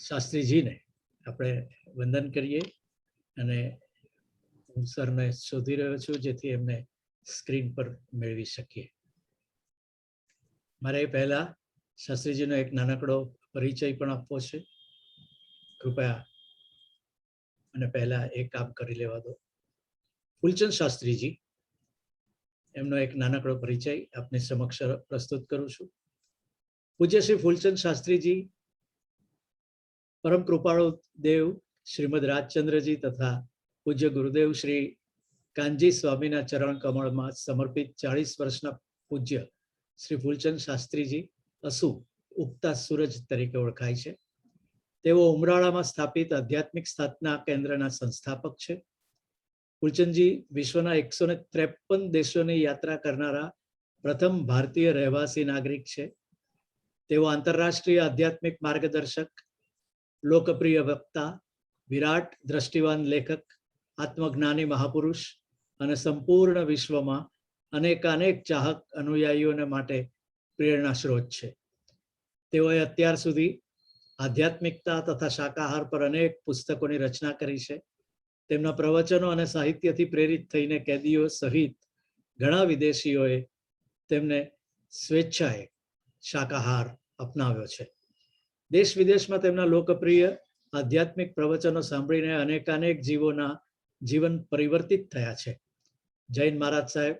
શાસ્ત્રીજીને આપણે વંદન કરીએ અને હું સરને શોધી રહ્યો છું જેથી એમને સ્ક્રીન પર મેળવી શકીએ. મારે પહેલા શાસ્ત્રીજીનો એક નાનકડો પરિચય પણ આપવો છે. કૃપયા અને પહેલા એક કામ કરી લેવા દો. ફૂલચંદ શાસ્ત્રીજી એમનો એક નાનકડો પરિચય આપની સમક્ષ પ્રસ્તુત કરું છું. પૂજ્ય શ્રી ફૂલચંદ શાસ્ત્રીજી પરમ કૃપાળુ દેવ શ્રીમદ રાજચંદ્રજી તથા પૂજ્ય ગુરુદેવ શ્રી કાનજી સ્વામીના ચરણ કમળમાં સમર્પિત 40 વર્ષના પૂજ્ય શ્રી ફૂલચંદ શાસ્ત્રીજી અસુ ઉગતા સૂરજ તરીકે ઓળખાય છે. તેઓ ઉમરાળામાં સ્થાપિત આધ્યાત્મિક સાધના કેન્દ્રના સંસ્થાપક છે. ફૂલચંદજી વિશ્વના 153 દેશોની યાત્રા કરનારા પ્રથમ ભારતીય રહેવાસી નાગરિક છે. તેઓ આંતરરાષ્ટ્રીય આધ્યાત્મિક માર્ગદર્શક, લોકપ્રિય વક્તા, વિરાટ દ્રષ્ટિવાન લેખક, આત્મજ્ઞાની મહાપુરુષ અને સંપૂર્ણ વિશ્વમાં અનેકાનેક ચાહક અનુયાયીઓને માટે પ્રેરણા સ્ત્રોત છે. તેઓએ અત્યાર સુધી આધ્યાત્મિકતા તથા શાકાહાર પર અનેક પુસ્તકોની રચના કરી છે. તેમના પ્રવચનો અને સાહિત્યથી પ્રેરિત થઈને કેદીઓ સહિત ઘણા વિદેશીઓએ તેમને સ્વેચ્છાએ શાકાહાર અપનાવ્યો છે. દેશ વિદેશમાં તેમના લોકપ્રિય આધ્યાત્મિક પ્રવચનો સાંભળીને અનેકાનેક જીવોના જીવન પરિવર્તિત થયા છે. જૈન મહારાજ સાહેબ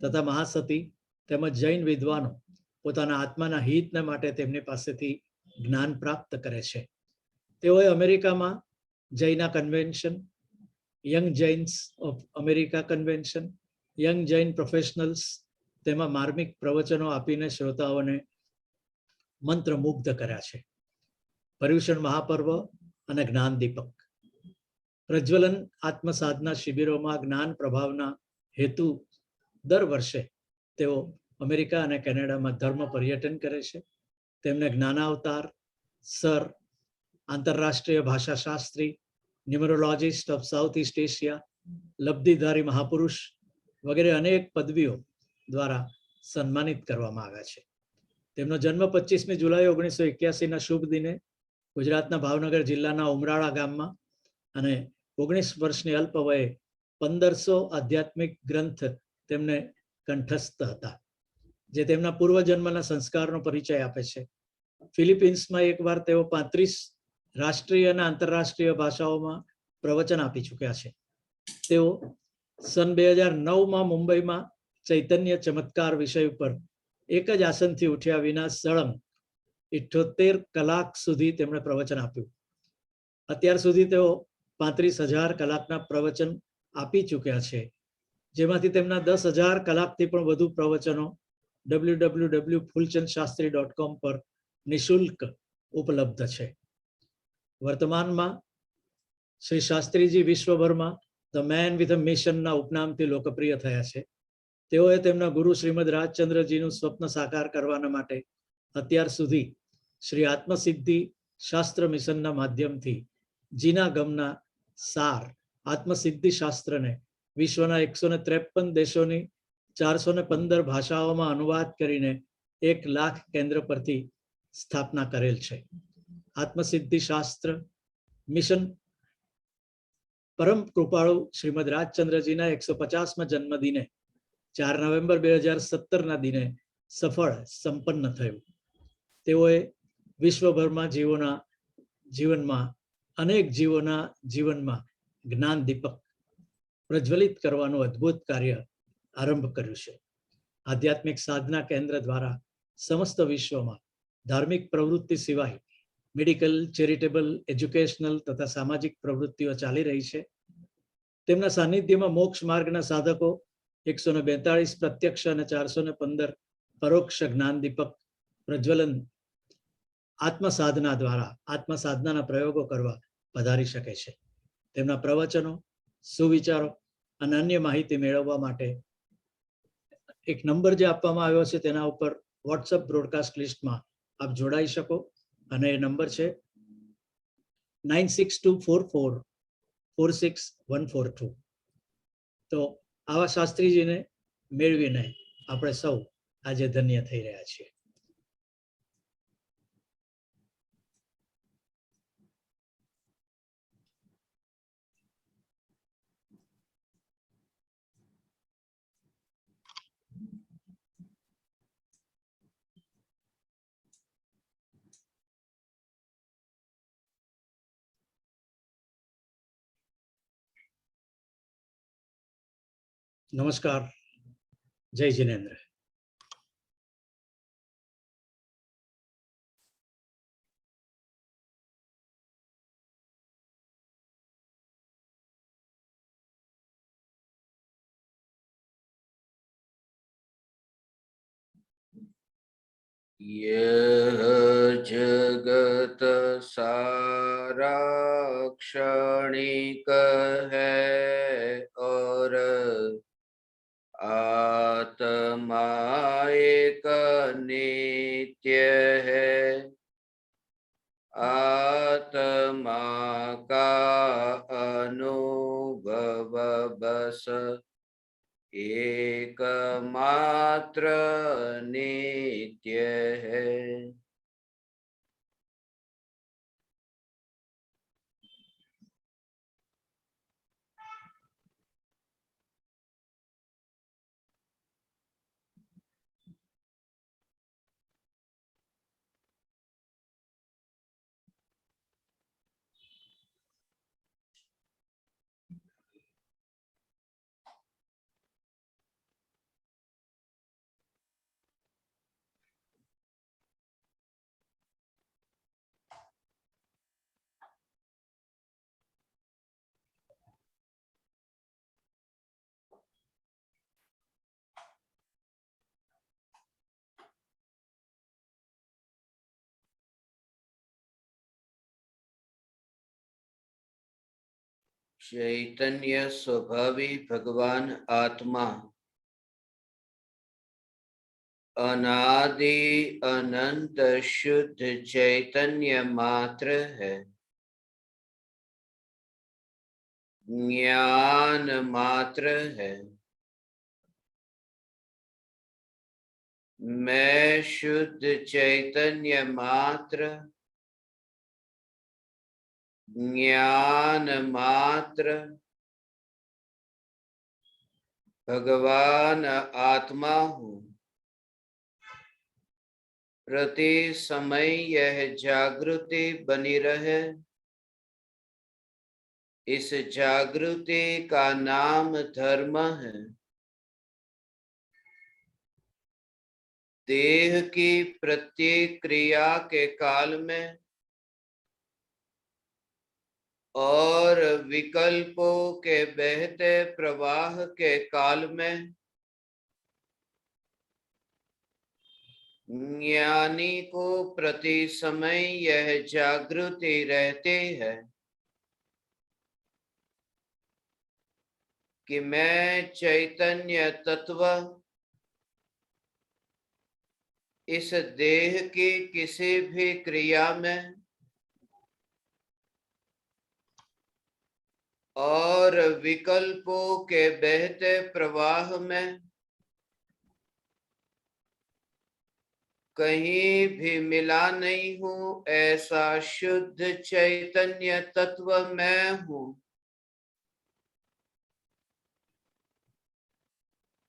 તથા મહાસતી તેમજ જૈન વિદ્વાનો પોતાના આત્માના હિતને માટે તેમની પાસેથી જ્ઞાન પ્રાપ્ત કરે છે. તેઓએ અમેરિકામાં JAINA convention, young Jains of America convention, young Jain professionals તેમાં માર્મિક પ્રવચનો આપીને શ્રોતાઓને મંત્રમુગ્ધ કર્યા છે. પર્યુષણ મહાપર્વ અને જ્ઞાન દીપક, પ્રજ્વલન આત્મસાધના શિબિરોમાં જ્ઞાન પ્રભાવના હેતુ દર વર્ષે તેઓ અમેરિકા અને કેનેડામાં ધર્મ પર્યટન કરે છે. તેમને જ્ઞાનાવતાર, સર, આંતરરાષ્ટ્રીય ભાષાશાસ્ત્રી, ન્યુમરોલોજિસ્ટ ઓફ સાઉથ ઇસ્ટ એશિયા, લબ્ધિધારી મહાપુરુષ વગેરે અનેક પદવીઓ દ્વારા સન્માનિત કરવામાં આવ્યા છે. તેમનો જન્મ 25મી જુલાઈ 1981ના શુભ દિને ગુજરાતના ભાવનગર જિલ્લાના ઉમરાળા ગામમાં અને 19 વર્ષની અલ્પ વયે 1500 આધ્યાત્મિક ગ્રંથ તેમને કંઠસ્થ હતા, જે તેમના પૂર્વજન્મના સંસ્કારનો પરિચય આપે છે. ફિલિપિન્સમાં એકવાર તેઓ 35 રાષ્ટ્રીય અને આંતરરાષ્ટ્રીય ભાષાઓમાં પ્રવચન આપી ચૂક્યા છે. તેઓ સન 2009માં મુંબઈમાં ચૈતન્ય ચમત્કાર વિષય ઉપર એક જ આસનથી ઉઠ્યા વિના સળંગ 78 કલાક સુધી તેમણે પ્રવચન આપ્યું. અત્યાર સુધી તેઓ 35,000 કલાકના પ્રવચન આપી ચૂક્યા છે, જેમાંથી તેમના 10,000 કલાકથી પણ વધુ પ્રવચનો www.fulchandshastri.com પર નિઃશુલ્ક ઉપલબ્ધ છે. વર્તમાનમાં શ્રી શાસ્ત્રીજી વિશ્વભરમાં ધ મેન વિથ અ મિશનના ઉપનામથી લોકપ્રિય થયા છે. તેઓએ તેમના ગુરુ શ્રીમદ રાજચંદ્રજીનું સ્વપ્ન સાકાર કરવાના માટે અત્યાર સુધી શ્રી આત્મસિદ્ધિ શાસ્ત્ર મિશનના માધ્યમથી જીના ગમના સાર આત્મસિદ્ધિ શાસ્ત્રને વિશ્વના 153 દેશોની 415 ભાષાઓમાં અનુવાદ કરીને 1 લાખ કેન્દ્ર પરથી સ્થાપના કરેલ છે. આત્મસિદ્ધિ શાસ્ત્ર મિશન પરમ કૃપાળુ શ્રીમદ રાજચંદ્રજીના 150મા જન્મદિને 4 નવેમ્બર 2017ના દિને સફળ સંપન્ન થયું. તેઓએ વિશ્વભરમાં જીવનમાં અનેક જીવોના જીવનમાં જ્ઞાન દીપક પ્રજ્વલિત કરવાનું અદ્ભુત કાર્ય આરંભ કર્યું છે. આધ્યાત્મિક સાધના કેન્દ્ર દ્વારા સમસ્ત વિશ્વમાં ધાર્મિક પ્રવૃત્તિ સિવાય મેડિકલ, ચેરિટેબલ, એજ્યુકેશનલ તથા સામાજિક પ્રવૃત્તિઓ ચાલી રહી છે. તેમના સાનિધ્યમાં મોક્ષ માર્ગના સાધકો 142 પ્રત્યક્ષ અને 415 પરોક્ષ જ્ઞાન દીપક પ્રજ્વલન આત્મસાધના દ્વારા આત્મસાધનાના પ્રયોગો કરવા પધારી શકે છે. તેમના પ્રવચનો, સુવિચારો અને અન્ય માહિતી મેળવવા માટે એક નંબર જે આપવામાં આવ્યો છે તેના ઉપર વોટ્સઅપ બ્રોડકાસ્ટ લિસ્ટમાં આપ જોડાઈ શકો અને એ નંબર છે 9624446142. તો આવા શાસ્ત્રીજીને મેળવીને આપણે સૌ આજે ધન્ય થઈ રહ્યા છીએ. नमस्कार, जय जिनेन्द्र। यह जगत सारा क्षणिक है और आत्मा एक नित्य है। आत्मा का अनुभव बस एकमात्र नित्य है। चैतन्य स्वभावी भगवान आत्मा अनादि अनंत शुद्ध चैतन्य मात्र है। ज्ञान मात्र है। मैं शुद्ध चैतन्य मात्र, ज्ञान मात्र, भगवान आत्मा हूँ। प्रति समय यह जागृति बनी रहे। इस जागृति का नाम धर्म है। देह की प्रत्येक क्रिया के काल में और विकल्पों के बहते प्रवाह के काल में ज्ञानी को प्रति समय यह जागृति रहती है कि मैं चैतन्य तत्व इस देह की किसी भी क्रिया में और विकल्पों के बहते प्रवाह में कहीं भी मिला नहीं हूँ। ऐसा शुद्ध चैतन्य तत्व मैं हूँ।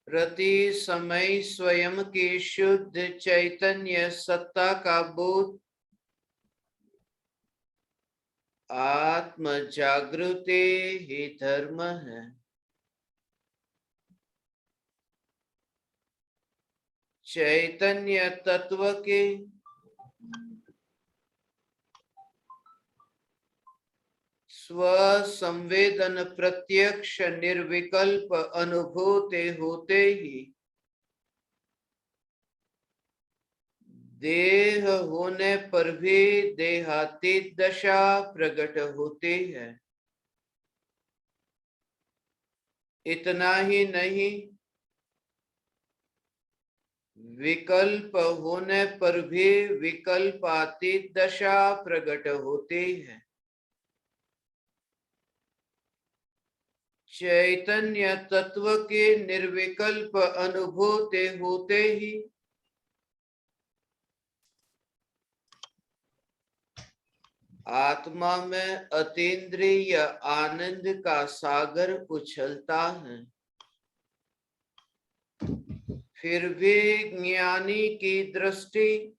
प्रति समय स्वयं की शुद्ध चैतन्य सत्ता का बोध आत्म जागृति ही धर्म है। चैतन्य तत्व के स्व संवेदन प्रत्यक्ष निर्विकल्प अनुभूति होते ही देह होने पर भी देहातीत दशा प्रकट होती है। इतना ही नहीं, विकल्प होने पर भी विकल्पातीत दशा प्रकट होती है। चैतन्य तत्व की निर्विकल्प अनुभूति होते ही आत्मा में अतीन्द्रिय आनंद का सागर उछलता है। फिर भी ज्ञानी की दृष्टि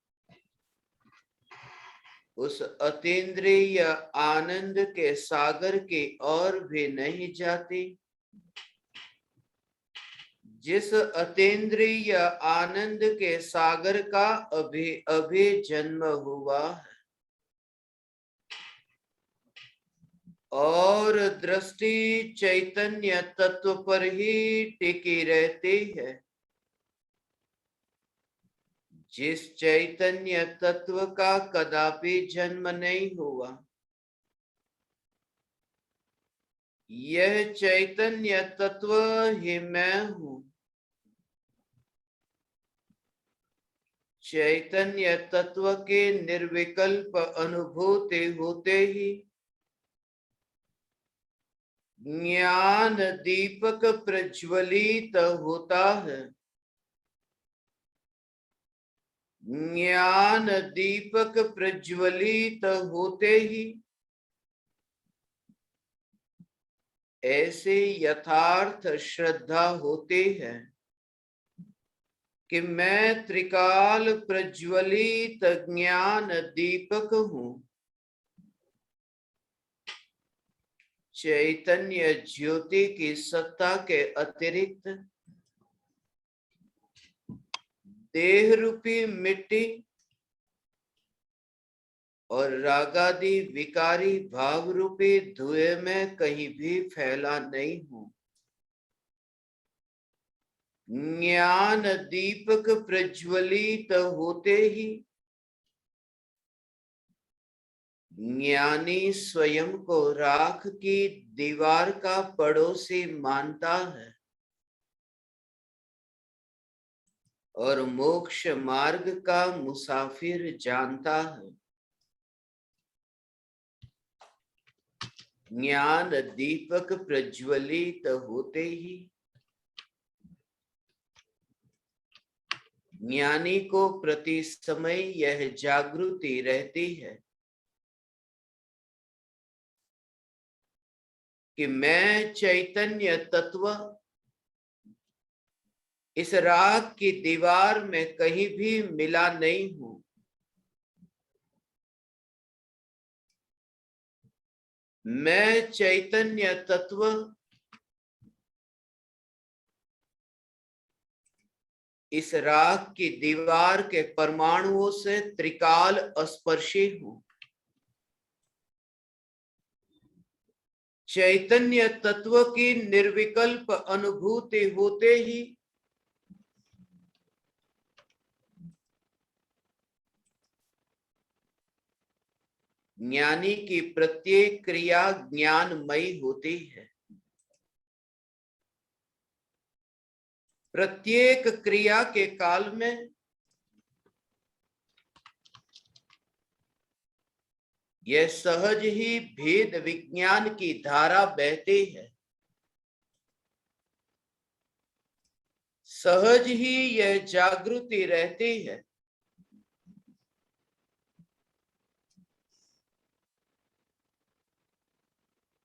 उस अतीन्द्रिय आनंद के सागर की ओर भी नहीं जाती। जिस अतीन्द्रिय आनंद के सागर का अभी अभी जन्म हुआ है और दृष्टि चैतन्य तत्व पर ही टिकी रहती है, जिस चैतन्य तत्व का कदापि जन्म नहीं हुआ, यह चैतन्य तत्व ही मैं हूं। चैतन्य तत्व के निर्विकल्प अनुभूति होते ही ज्ञान दीपक प्रज्वलित होता है। ज्ञान दीपक प्रज्वलित होते ही ऐसे यथार्थ श्रद्धा होती है कि मैं त्रिकाल प्रज्वलित ज्ञान दीपक हूं। चैतन्य ज्योति की सत्ता के अतिरिक्त देह रूपी मिट्टी और रागादि विकारी भाव रूपी धुएं में कहीं भी फैला नहीं हूं। ज्ञान दीपक प्रज्वलित होते ही ज्ञानी स्वयं को राख की दीवार का पड़ोसी मानता है और मोक्ष मार्ग का मुसाफिर जानता है। ज्ञान दीपक प्रज्वलित होते ही ज्ञानी को प्रति समय यह जागृति रहती है कि मैं चैतन्य तत्व इस राख की दीवार में कहीं भी मिला नहीं हूं। मैं चैतन्य तत्व इस राख की दीवार के परमाणुओं से त्रिकाल स्पर्शी हूं। चैतन्य तत्व की निर्विकल्प अनुभूति होते ही ज्ञानी की प्रत्येक क्रिया ज्ञानमयी होती है। प्रत्येक क्रिया के काल में यह सहज ही भेद विज्ञान की धारा बहती है। सहज ही यह जागृति रहती है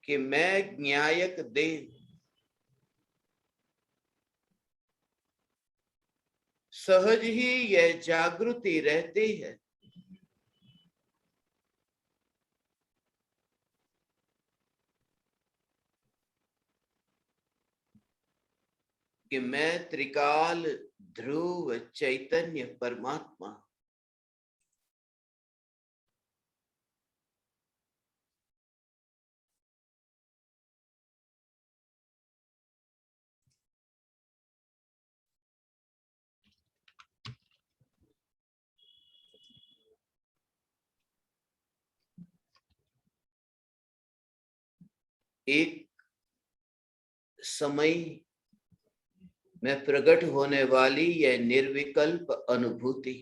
कि मैं ज्ञायक देव। सहज ही यह जागृति रहती है कि मैं त्रिकाल ध्रुव चैतन्य परमात्मा। एक समय में प्रकट होने वाली यह निर्विकल्प अनुभूति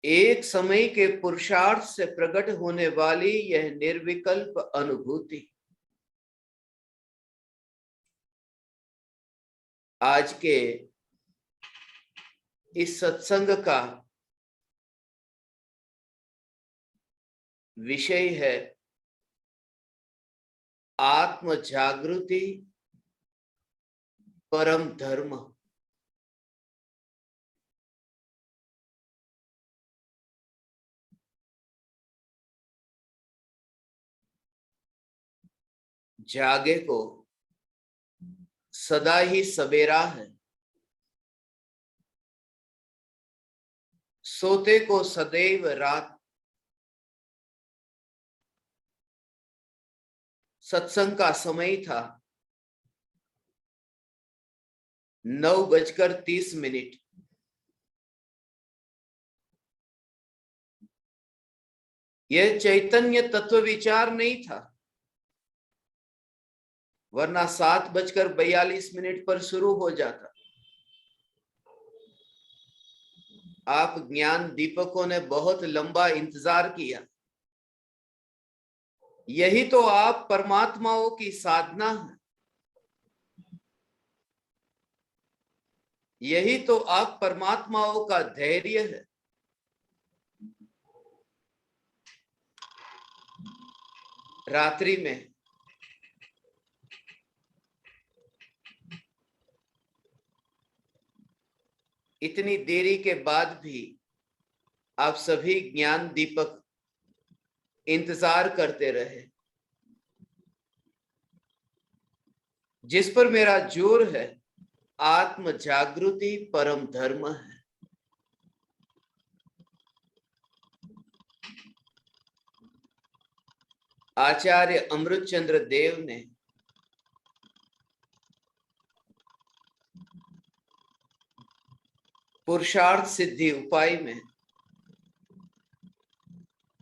एक समय के पुरुषार्थ से प्रकट होने वाली यह निर्विकल्प अनुभूति आज के इस सत्संग का विषय है आत्म जागृति परम धर्म। जागे को सदा ही सवेरा है, सोते को सदैव रात। सत्संग का समय था 9:30। यह चैतन्य तत्व विचार नहीं था, वरना 7:42 पर शुरू हो जाता। आप ज्ञान दीपकों ने बहुत लंबा इंतजार किया। यही तो आप परमात्माओं की साधना है, यही तो आप परमात्माओं का धैर्य है। रात्रि में इतनी देरी के बाद भी आप सभी ज्ञान दीपक इंतजार करते रहे। जिस पर मेरा जोर है, आत्म जागृति परम धर्म है। आचार्य अमृतचंद्र देव ने पुरुषार्थ सिद्धि उपाय में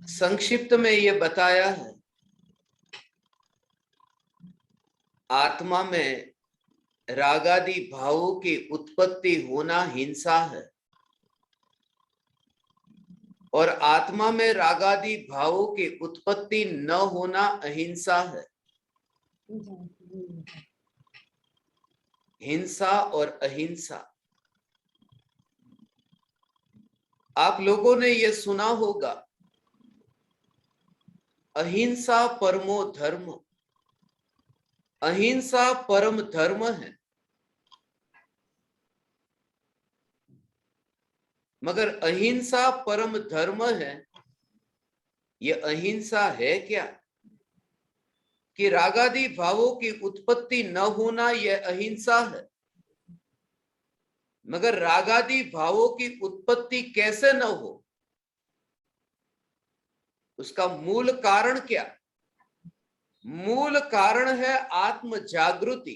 संक्षिप्त में यह बताया है, आत्मा में रागादि भावों की उत्पत्ति होना हिंसा है, और आत्मा में रागादि भावों की उत्पत्ति न होना अहिंसा है। हिंसा और अहिंसा, आप लोगों ने यह सुना होगा, अहिंसा परमो धर्म। अहिंसा परम धर्म है। मगर अहिंसा परम धर्म है, यह अहिंसा है क्या? कि रागादि भावों की उत्पत्ति न होना यह अहिंसा है। मगर रागादि भावों की उत्पत्ति कैसे न हो, उसका मूल कारण क्या? मूल कारण है आत्म जागृति।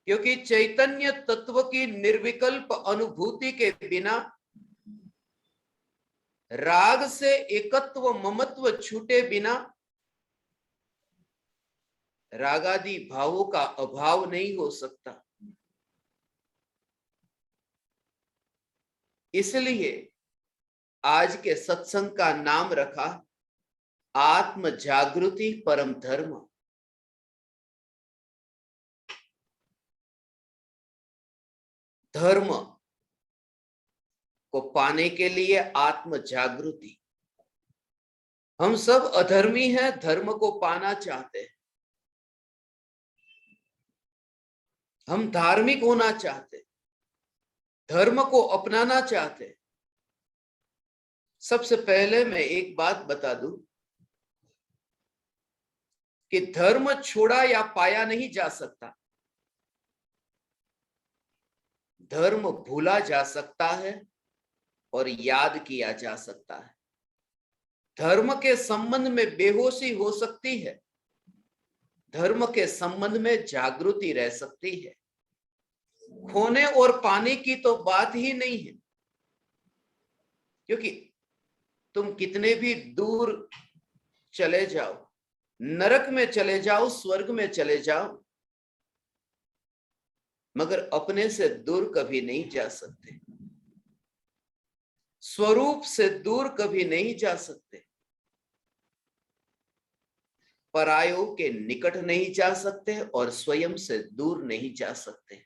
क्योंकि चैतन्य तत्व की निर्विकल्प अनुभूति के बिना, राग से एकत्व ममत्व छूटे बिना, रागादि भावों का अभाव नहीं हो सकता। इसलिए आज के सत्संग का नाम रखा आत्म जागृति परम धर्म। धर्म को पाने के लिए आत्म जागृति। हम सब अधर्मी हैं, धर्म को पाना चाहते हैं। हम धार्मिक होना चाहते, धर्म को अपनाना चाहते। सबसे पहले मैं एक बात बता दूं कि धर्म छोड़ा या पाया नहीं जा सकता। धर्म भूला जा सकता है और याद किया जा सकता है। धर्म के संबंध में बेहोशी हो सकती है, धर्म के संबंध में जागृति रह सकती है। खोने और पाने की तो बात ही नहीं है, क्योंकि तुम कितने भी दूर चले जाओ, नरक में चले जाओ, स्वर्ग में चले जाओ, मगर अपने से दूर कभी नहीं जा सकते। स्वरूप से दूर कभी नहीं जा सकते। परायों के निकट नहीं जा सकते और स्वयं से दूर नहीं जा सकते।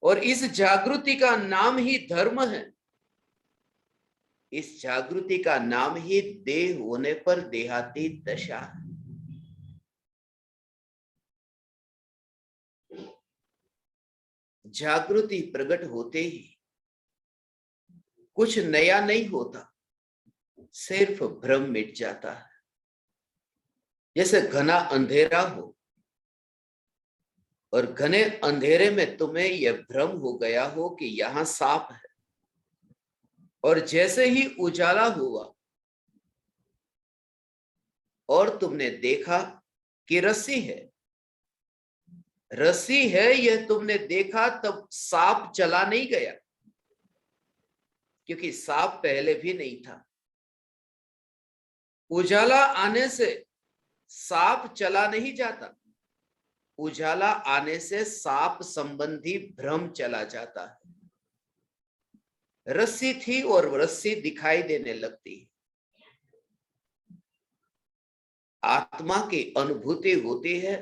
और इस जागृति का नाम ही धर्म है। इस जागृति का नाम ही देह होने पर देहातीत दशा है। जागृति प्रकट होते ही कुछ नया नहीं होता, सिर्फ भ्रम मिट जाता है। जैसे घना अंधेरा हो, और घने अंधेरे में तुम्हें यह भ्रम हो गया हो कि यहां सांप है, और जैसे ही उजाला हुआ और तुमने देखा कि रस्सी है, रस्सी है यह तुमने देखा, तब सांप चला नहीं गया, क्योंकि सांप पहले भी नहीं था। उजाला आने से सांप चला नहीं जाता, उजाला आने से सांप संबंधी भ्रम चला जाता है। रस्सी थी और रस्सी दिखाई देने लगती है। आत्मा की अनुभूति होती है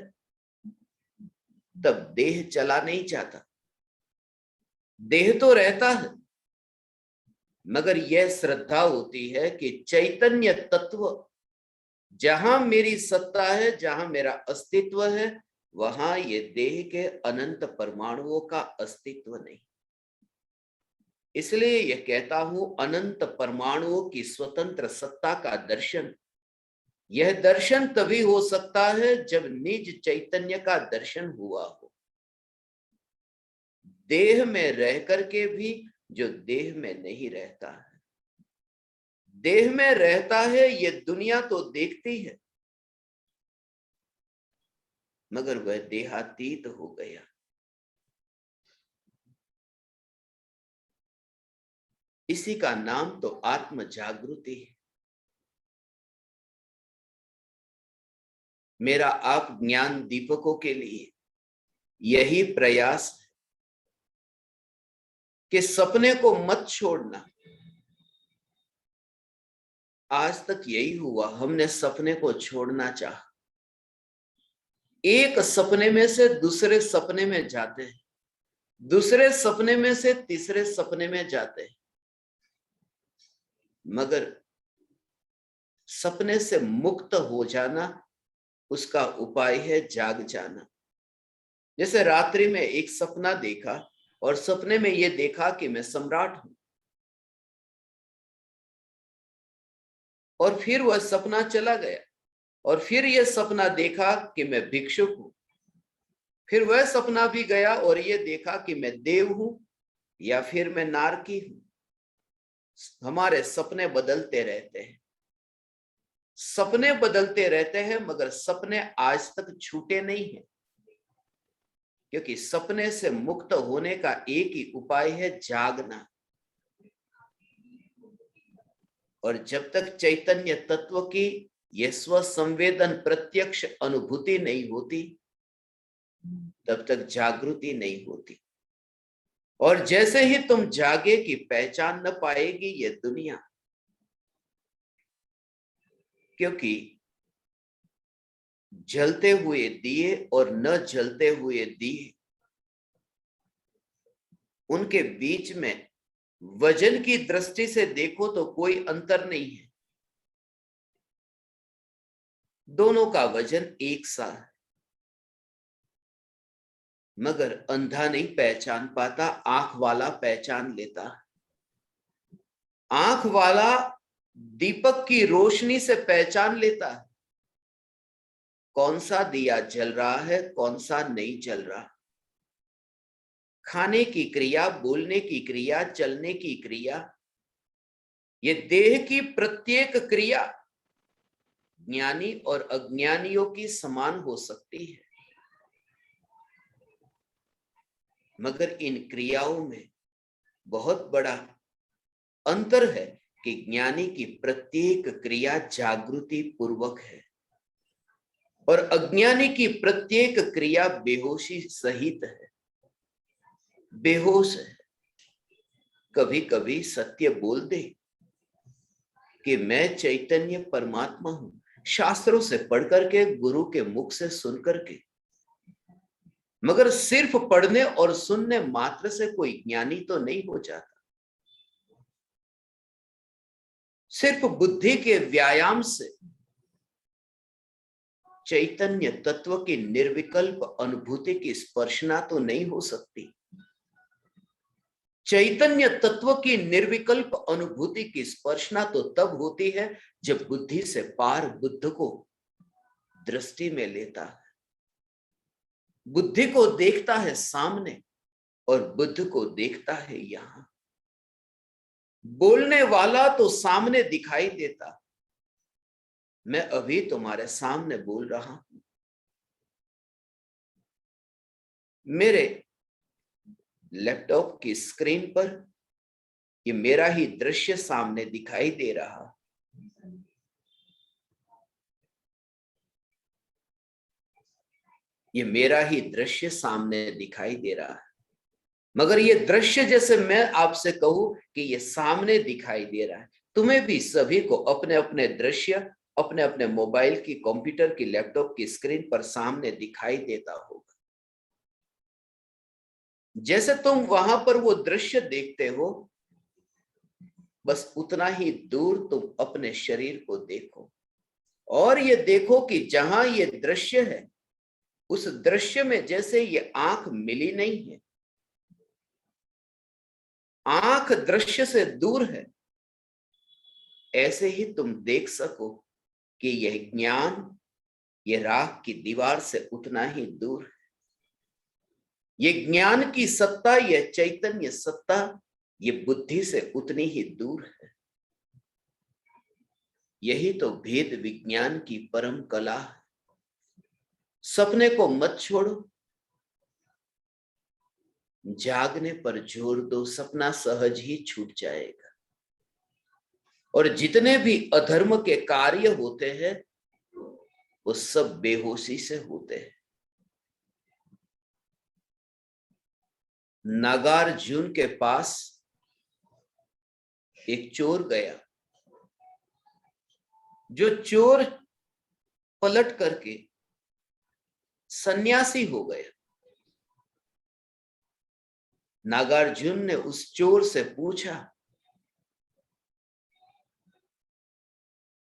तब देह चला नहीं जाता। देह तो रहता है, मगर यह श्रद्धा होती है कि चैतन्य तत्व जहां मेरी सत्ता है, जहां मेरा अस्तित्व है, वहां ये देह के अनंत परमाणुओं का अस्तित्व नहीं। इसलिए यह कहता हूं, अनंत परमाणुओं की स्वतंत्र सत्ता का दर्शन, यह दर्शन तभी हो सकता है जब निज चैतन्य का दर्शन हुआ हो। देह में रह करके भी जो देह में नहीं रहता है, देह में रहता है, यह दुनिया तो देखती है, मगर वह देहातीत हो गया। इसी का नाम तो आत्म जागृति है। मेरा आप ज्ञान दीपकों के लिए यही प्रयास है कि सपने को मत छोड़ना। आज तक यही हुआ, हमने सपने को छोड़ना चाहा, एक सपने में से दूसरे सपने में जाते हैं, दूसरे सपने में से तीसरे सपने में जाते हैं, मगर सपने से मुक्त हो जाना, उसका उपाय है जाग जाना। जैसे रात्रि में एक सपना देखा और सपने में यह देखा कि मैं सम्राट हूं, और फिर वह सपना चला गया, और फिर यह सपना देखा कि मैं भिक्षुक हूं, फिर वह सपना भी गया और यह देखा कि मैं देव हूं या फिर मैं नारकी हूं। हमारे सपने बदलते रहते हैं, सपने बदलते रहते हैं, मगर सपने आज तक छूटे नहीं हैं, क्योंकि सपने से मुक्त होने का एक ही उपाय है, जागना। और जब तक चैतन्य तत्व की यह स्व संवेदन प्रत्यक्ष अनुभूति नहीं होती, तब तक जागृति नहीं होती। और जैसे ही तुम जागे कि पहचान न पाएगी ये दुनिया, क्योंकि जलते हुए दिए और न जलते हुए दिए, उनके बीच में वजन की दृष्टि से देखो तो कोई अंतर नहीं है, दोनों का वजन एक सा है। मगर अंधा नहीं पहचान पाता, आंख वाला पहचान लेता है। आंख वाला दीपक की रोशनी से पहचान लेता है कौन सा दिया जल रहा है, कौन सा नहीं जल रहा। खाने की क्रिया, बोलने की क्रिया, चलने की क्रिया, ये देह की प्रत्येक क्रिया ज्ञानी और अज्ञानियों की समान हो सकती है, मगर इन क्रियाओं में बहुत बड़ा अंतर है कि ज्ञानी की प्रत्येक क्रिया जागृति पूर्वक है और अज्ञानी की प्रत्येक क्रिया बेहोशी सहित है, बेहोश है। कभी कभी सत्य बोल दे कि मैं चैतन्य परमात्मा हूं, शास्त्रों से पढ़ करके, गुरु के मुख से सुन करके, मगर सिर्फ पढ़ने और सुनने मात्र से कोई ज्ञानी तो नहीं हो जाता। सिर्फ बुद्धि के व्यायाम से चैतन्य तत्व की निर्विकल्प अनुभूति की स्पर्शना तो नहीं हो सकती। चैतन्य तत्व की निर्विकल्प अनुभूति की स्पर्शना तो तब होती है जब बुद्धि से पार बुद्ध को दृष्टि में लेता है। बुद्धि को देखता है सामने और बुद्ध को देखता है यहां। बोलने वाला तो सामने दिखाई देता, मैं अभी तुम्हारे सामने बोल रहा हूं। मेरे लैपटॉप की स्क्रीन पर ये मेरा ही दृश्य सामने दिखाई दे रहा। ये मेरा ही दृश्य सामने दिखाई दे रहा है, मगर ये दृश्य जैसे मैं आपसे कहूं कि ये सामने दिखाई दे रहा है, तुम्हें भी सभी को अपने अपने दृश्य अपने अपने मोबाइल की, कंप्यूटर की, लैपटॉप की स्क्रीन पर सामने दिखाई देता होगा। जैसे तुम वहां पर वो दृश्य देखते हो, बस उतना ही दूर तुम अपने शरीर को देखो और ये देखो कि जहां ये दृश्य है उस दृश्य में जैसे ये आंख मिली नहीं है, आंख दृश्य से दूर है, ऐसे ही तुम देख सको कि यह ज्ञान ये राख की दीवार से उतना ही दूर है। ये ज्ञान की सत्ता, यह चैतन्य सत्ता, ये बुद्धि से उतनी ही दूर है। यही तो भेद विज्ञान की परम कला है। सपने को मत छोड़ो, जागने पर जोर दो, सपना सहज ही छूट जाएगा। और जितने भी अधर्म के कार्य होते हैं वो सब बेहोशी से होते हैं। नागार्जुन के पास एक चोर गया, जो चोर पलट करके सन्यासी हो गया। नागार्जुन ने उस चोर से पूछा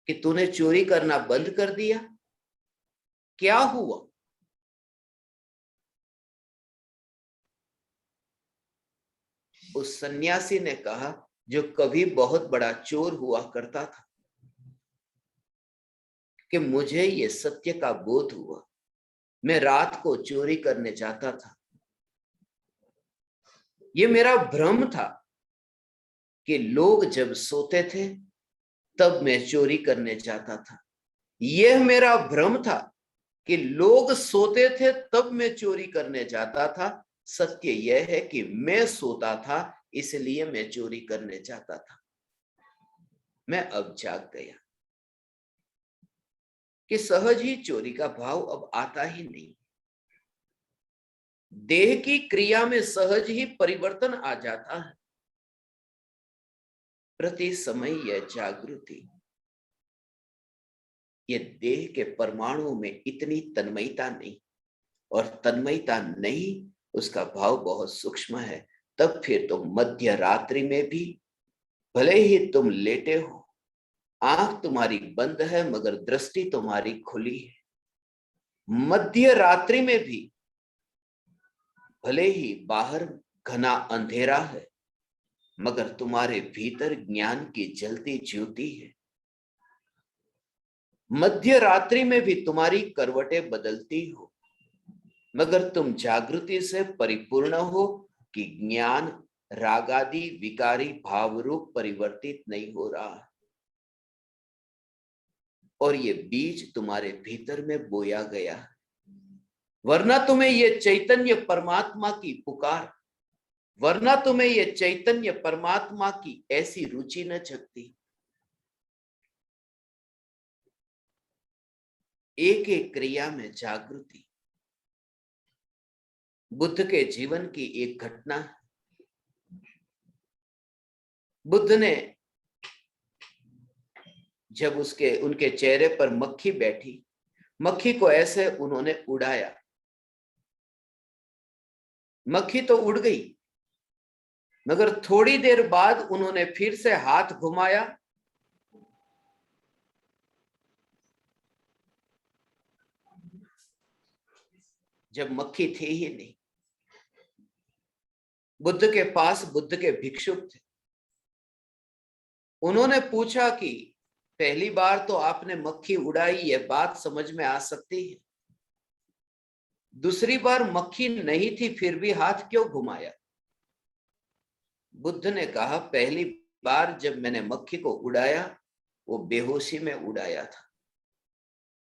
कि तूने चोरी करना बंद कर दिया, क्या हुआ? उस सन्यासी ने कहा, जो कभी बहुत बड़ा चोर हुआ करता था, कि मुझे ये सत्य का बोध हुआ। मैं रात को चोरी करने जाता था, ये मेरा भ्रम था कि लोग जब सोते थे तब मैं चोरी करने जाता था। यह मेरा भ्रम था कि लोग सोते थे तब मैं चोरी करने जाता था। सत्य यह है कि मैं सोता था, इसलिए मैं चोरी करने जाता था। मैं अब जाग गया कि सहज ही चोरी का भाव अब आता ही नहीं। देह की क्रिया में सहज ही परिवर्तन आ जाता है। प्रति समय यह जागृति, ये देह के परमाणु में इतनी तन्मयता नहीं, और तन्मयता नहीं, उसका भाव बहुत सूक्ष्म है। तब फिर तुम मध्य रात्रि में भी, भले ही तुम लेटे हो, आंख तुम्हारी बंद है मगर दृष्टि तुम्हारी खुली है। मध्य रात्रि में भी भले ही बाहर घना अंधेरा है मगर तुम्हारे भीतर ज्ञान की जलती ज्योति है। मध्य रात्रि में भी तुम्हारी करवटें बदलती हो मगर तुम जागृति से परिपूर्ण हो कि ज्ञान रागादि विकारी भाव रूप परिवर्तित नहीं हो रहा, और ये बीज तुम्हारे भीतर में बोया गया। वरना तुम्हें ये चैतन्य परमात्मा की पुकार, वरना तुम्हें ये चैतन्य परमात्मा की ऐसी रुचि न जगती। एक एक क्रिया में जागृति बुद्ध के जीवन की एक घटना। बुद्ध ने जब उनके चेहरे पर मक्खी बैठी, मक्खी को ऐसे उन्होंने उड़ाया, मक्खी तो उड़ गई मगर थोड़ी देर बाद उन्होंने फिर से हाथ घुमाया, जब मक्खी थी ही नहीं। बुद्ध के पास बुद्ध के भिक्षुक थे। उन्होंने पूछा कि पहली बार तो आपने मक्खी उड़ाई, यह बात समझ में आ सकती है, दूसरी बार मक्खी नहीं थी, फिर भी हाथ क्यों घुमाया? बुद्ध ने कहा, पहली बार जब मैंने मक्खी को उड़ाया, वो बेहोशी में उड़ाया था।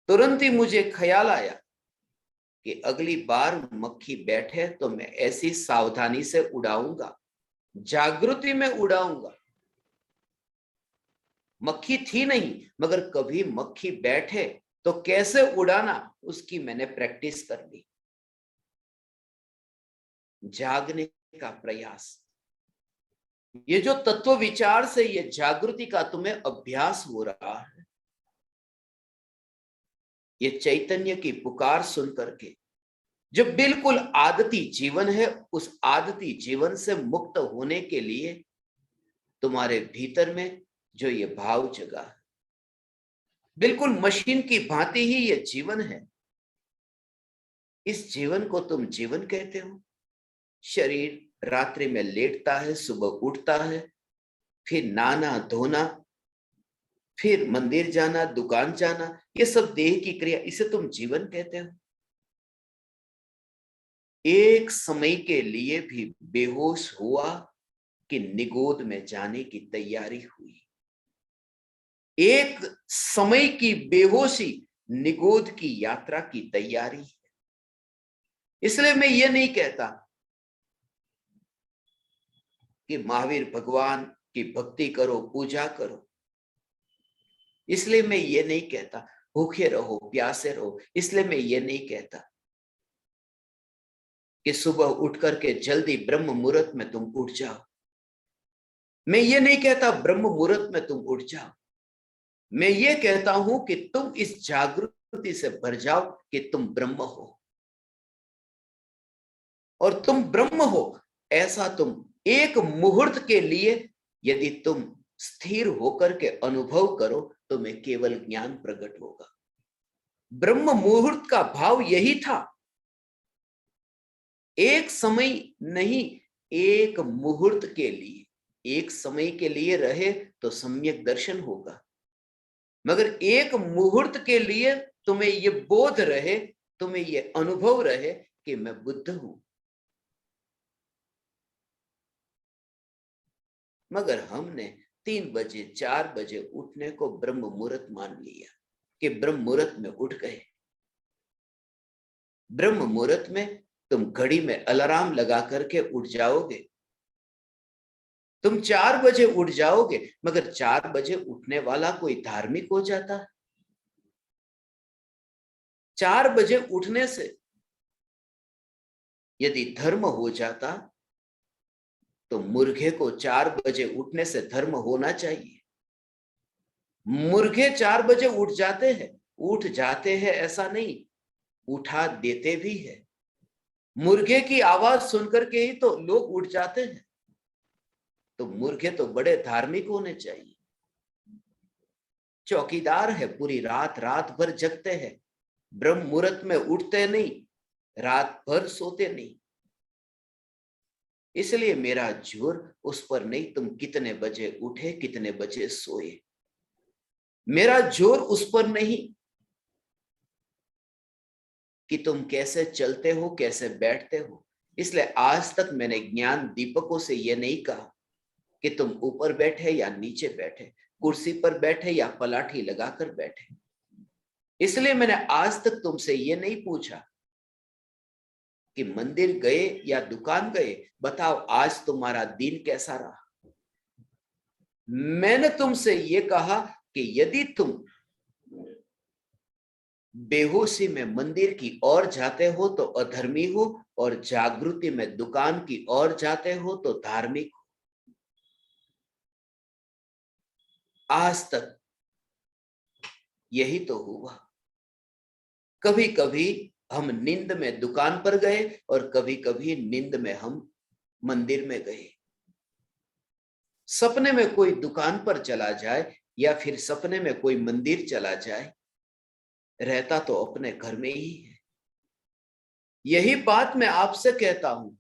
तुरंत ही मुझे ख्याल आया कि अगली बार मक्खी बैठे तो मैं ऐसी सावधानी से उड़ाऊंगा, जागृति में उड़ाऊंगा। मक्खी थी नहीं, मगर कभी मक्खी बैठे तो कैसे उड़ाना, उसकी मैंने प्रैक्टिस कर ली। जागने का प्रयास, ये जो तत्व विचार से ये जागृति का तुम्हें अभ्यास हो रहा है, ये चैतन्य की पुकार सुन करके जो बिल्कुल आदती जीवन है, उस आदती जीवन से मुक्त होने के लिए तुम्हारे भीतर में जो ये भाव जगा है, बिल्कुल मशीन की भांति ही ये जीवन है। इस जीवन को तुम जीवन कहते हो। शरीर रात्रि में लेटता है, सुबह उठता है, फिर नहाना धोना, फिर मंदिर जाना, दुकान जाना, ये सब देह की क्रिया, इसे तुम जीवन कहते हो। एक समय के लिए भी बेहोश हुआ कि निगोद में जाने की तैयारी हुई। एक समय की बेहोशी निगोद की यात्रा की तैयारी है। इसलिए मैं ये नहीं कहता कि महावीर भगवान की भक्ति करो, पूजा करो। इसलिए मैं ये नहीं कहता भूखे रहो, प्यासे रहो। इसलिए मैं ये नहीं कहता कि सुबह उठ करके जल्दी ब्रह्म मुहूर्त में तुम उठ जाओ। मैं ये नहीं कहता ब्रह्म मुहूर्त में तुम उठ जाओ। मैं ये कहता हूं कि तुम इस जागृति से भर जाओ कि तुम ब्रह्म हो, और तुम ब्रह्म हो ऐसा तुम एक मुहूर्त के लिए यदि तुम स्थिर होकर के अनुभव करो, तो में केवल ज्ञान प्रकट होगा। ब्रह्म मुहूर्त का भाव यही था, एक समय नहीं, एक मुहूर्त के लिए। एक समय के लिए रहे तो सम्यक दर्शन होगा, मगर एक मुहूर्त के लिए तुम्हें ये बोध रहे, तुम्हें ये अनुभव रहे कि मैं बुद्ध हूं। मगर हमने 3 बजे 4 बजे उठने को ब्रह्म मुहूर्त मान लिया कि ब्रह्म मुहूर्त में उठ गए। ब्रह्म मुहूर्त में तुम घड़ी में अलार्म लगा करके उठ जाओगे, तुम 4 बजे उठ जाओगे, मगर 4 बजे उठने वाला कोई धार्मिक हो जाता है? 4 बजे उठने से यदि धर्म हो जाता तो मुर्गे को 4 बजे उठने से धर्म होना चाहिए। मुर्गे 4 बजे उठ जाते हैं ऐसा नहीं, उठा देते भी है। मुर्गे की आवाज सुनकर के ही तो लोग उठ जाते हैं। तो मुर्गे तो बड़े धार्मिक होने चाहिए। चौकीदार है, पूरी रात रात भर जगते हैं, ब्रह्म मुहूर्त में उठते नहीं, रात भर सोते नहीं। इसलिए मेरा जोर उस पर नहीं तुम कितने बजे उठे, कितने बजे सोए। मेरा जोर उस पर नहीं कि तुम कैसे चलते हो, कैसे बैठते हो। इसलिए आज तक मैंने ज्ञान दीपकों से यह नहीं कहा कि तुम ऊपर बैठे या नीचे बैठे, कुर्सी पर बैठे या पलाठी लगाकर बैठे। इसलिए मैंने आज तक तुमसे यह नहीं पूछा कि मंदिर गए या दुकान गए, बताओ आज तुम्हारा दिन कैसा रहा। मैंने तुमसे यह कहा कि यदि तुम बेहोशी में मंदिर की ओर जाते हो तो अधर्मी हो, और जागृति में दुकान की ओर जाते हो तो धार्मिक हो। आज तक यही तो हुआ। कभी कभी हम नींद में दुकान पर गए और कभी कभी नींद में हम मंदिर में गए। सपने में कोई दुकान पर चला जाए या फिर सपने में कोई मंदिर चला जाए, रहता तो अपने घर में ही है। यही बात मैं आपसे कहता हूं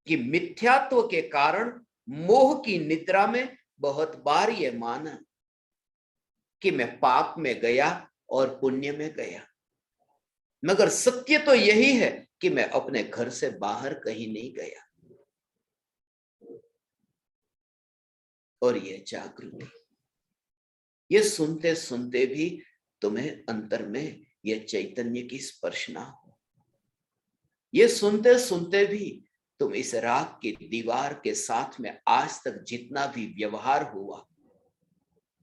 कि मिथ्यात्व के कारण मोह की निद्रा में बहुत बार यह माना कि मैं पाप में गया और पुण्य में गया, मगर सत्य तो यही है कि मैं अपने घर से बाहर कहीं नहीं गया। और यह जागृति, ये सुनते सुनते भी तुम्हें अंतर में यह चैतन्य की स्पर्श ना हो, ये सुनते सुनते भी तुम इस राग की दीवार के साथ में आज तक जितना भी व्यवहार हुआ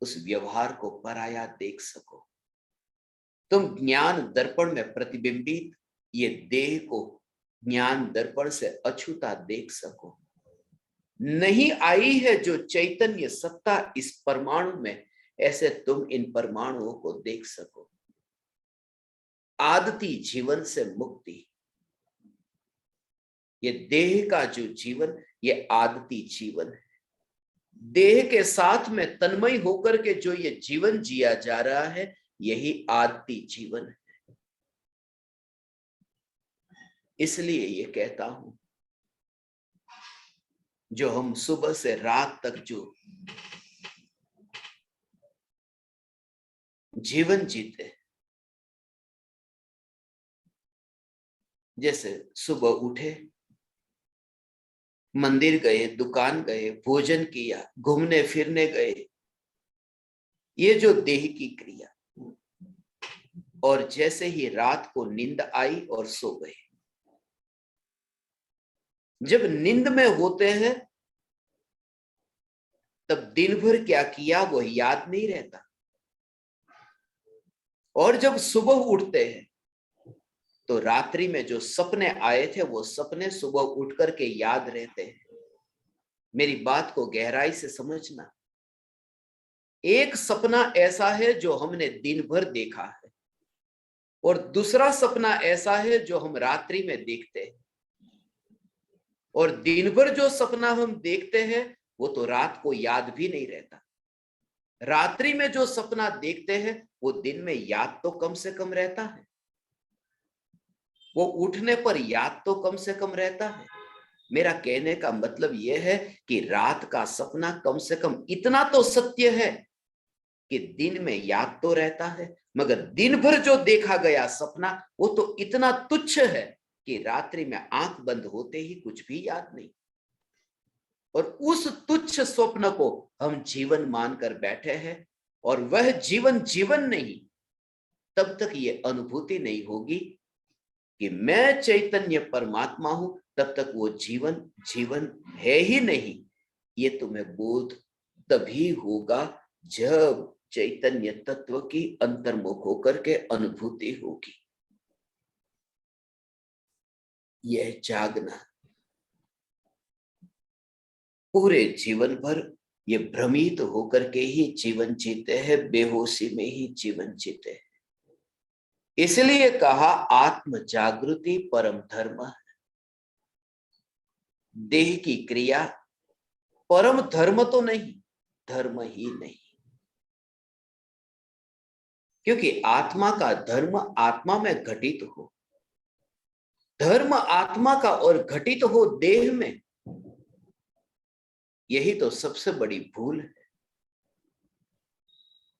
उस व्यवहार को पराया देख सको। तुम ज्ञान दर्पण में प्रतिबिंबित ये देह को ज्ञान दर्पण से अछूता देख सको। नहीं आई है जो चैतन्य सत्ता इस परमाणु में, ऐसे तुम इन परमाणुओं को देख सको। आदती जीवन से मुक्ति, ये देह का जो जीवन ये आदती जीवन है। देह के साथ में तन्मय होकर के जो ये जीवन जिया जा रहा है यही आदती जीवन है। इसलिए ये कहता हूं, जो हम सुबह से रात तक जो जीवन जीते, जैसे सुबह उठे, मंदिर गए, दुकान गए, भोजन किया, घूमने फिरने गए, ये जो देह की क्रिया, और जैसे ही रात को नींद आई और सो गए। जब नींद में होते हैं तब दिन भर क्या किया वह याद नहीं रहता, और जब सुबह उठते हैं तो रात्रि में जो सपने आए थे वो सपने सुबह उठ करके याद रहते हैं। मेरी बात को गहराई से समझना। एक सपना ऐसा है जो हमने दिन भर देखा है, और दूसरा सपना ऐसा है जो हम रात्रि में देखते हैं। और दिन भर जो सपना हम देखते हैं वो तो रात को याद भी नहीं रहता। रात्रि में जो सपना देखते हैं वो दिन में याद तो कम से कम रहता है, वो उठने पर याद तो कम से कम रहता है। मेरा कहने का मतलब यह है कि रात का सपना कम से कम इतना तो सत्य है कि दिन में याद तो रहता है, मगर दिन भर जो देखा गया सपना वो तो इतना तुच्छ है कि रात्रि में आंख बंद होते ही कुछ भी याद नहीं। और उस तुच्छ स्वप्न को हम जीवन मानकर बैठे हैं, और वह जीवन जीवन नहीं, तब तक ये अनुभूति नहीं होगी कि मैं चैतन्य परमात्मा हूं, तब तक वो जीवन जीवन है ही नहीं। ये तुम्हें बोध तभी होगा जब चैतन्य तत्व की अंतर्मुख होकर के अनुभूति होगी। यह जागना, पूरे जीवन भर ये भ्रमित होकर के ही जीवन जीते हैं, बेहोशी में ही जीवन जीते हैं। इसलिए कहा आत्म जागृति परम धर्म है। देह की क्रिया परम धर्म तो नहीं, धर्म ही नहीं, क्योंकि आत्मा का धर्म आत्मा में घटित हो, धर्म आत्मा का और घटित हो देह में, यही तो सबसे बड़ी भूल है।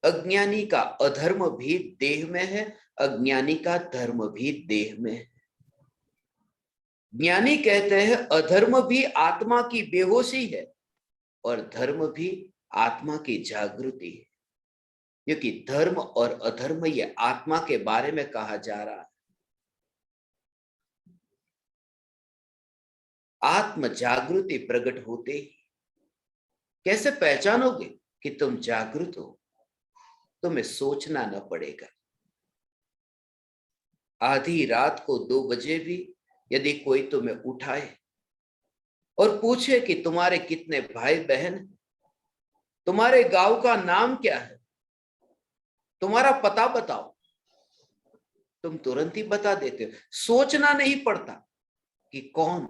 अज्ञानी का अधर्म भी देह में है, अज्ञानी का धर्म भी देह में है। ज्ञानी कहते हैं अधर्म भी आत्मा की बेहोशी है और धर्म भी आत्मा की जागृति है, क्योंकि धर्म और अधर्म ये आत्मा के बारे में कहा जा रहा है। आत्म जागृति प्रकट होते ही कैसे पहचानोगे कि तुम जागृत हो? तुम्हें सोचना न पड़ेगा। आधी रात को 2 बजे भी यदि कोई तुम्हें उठाए और पूछे कि तुम्हारे कितने भाई बहन, तुम्हारे गांव का नाम क्या है, तुम्हारा पता बताओ, तुम तुरंत ही बता देते हो। सोचना नहीं पड़ता कि कौन।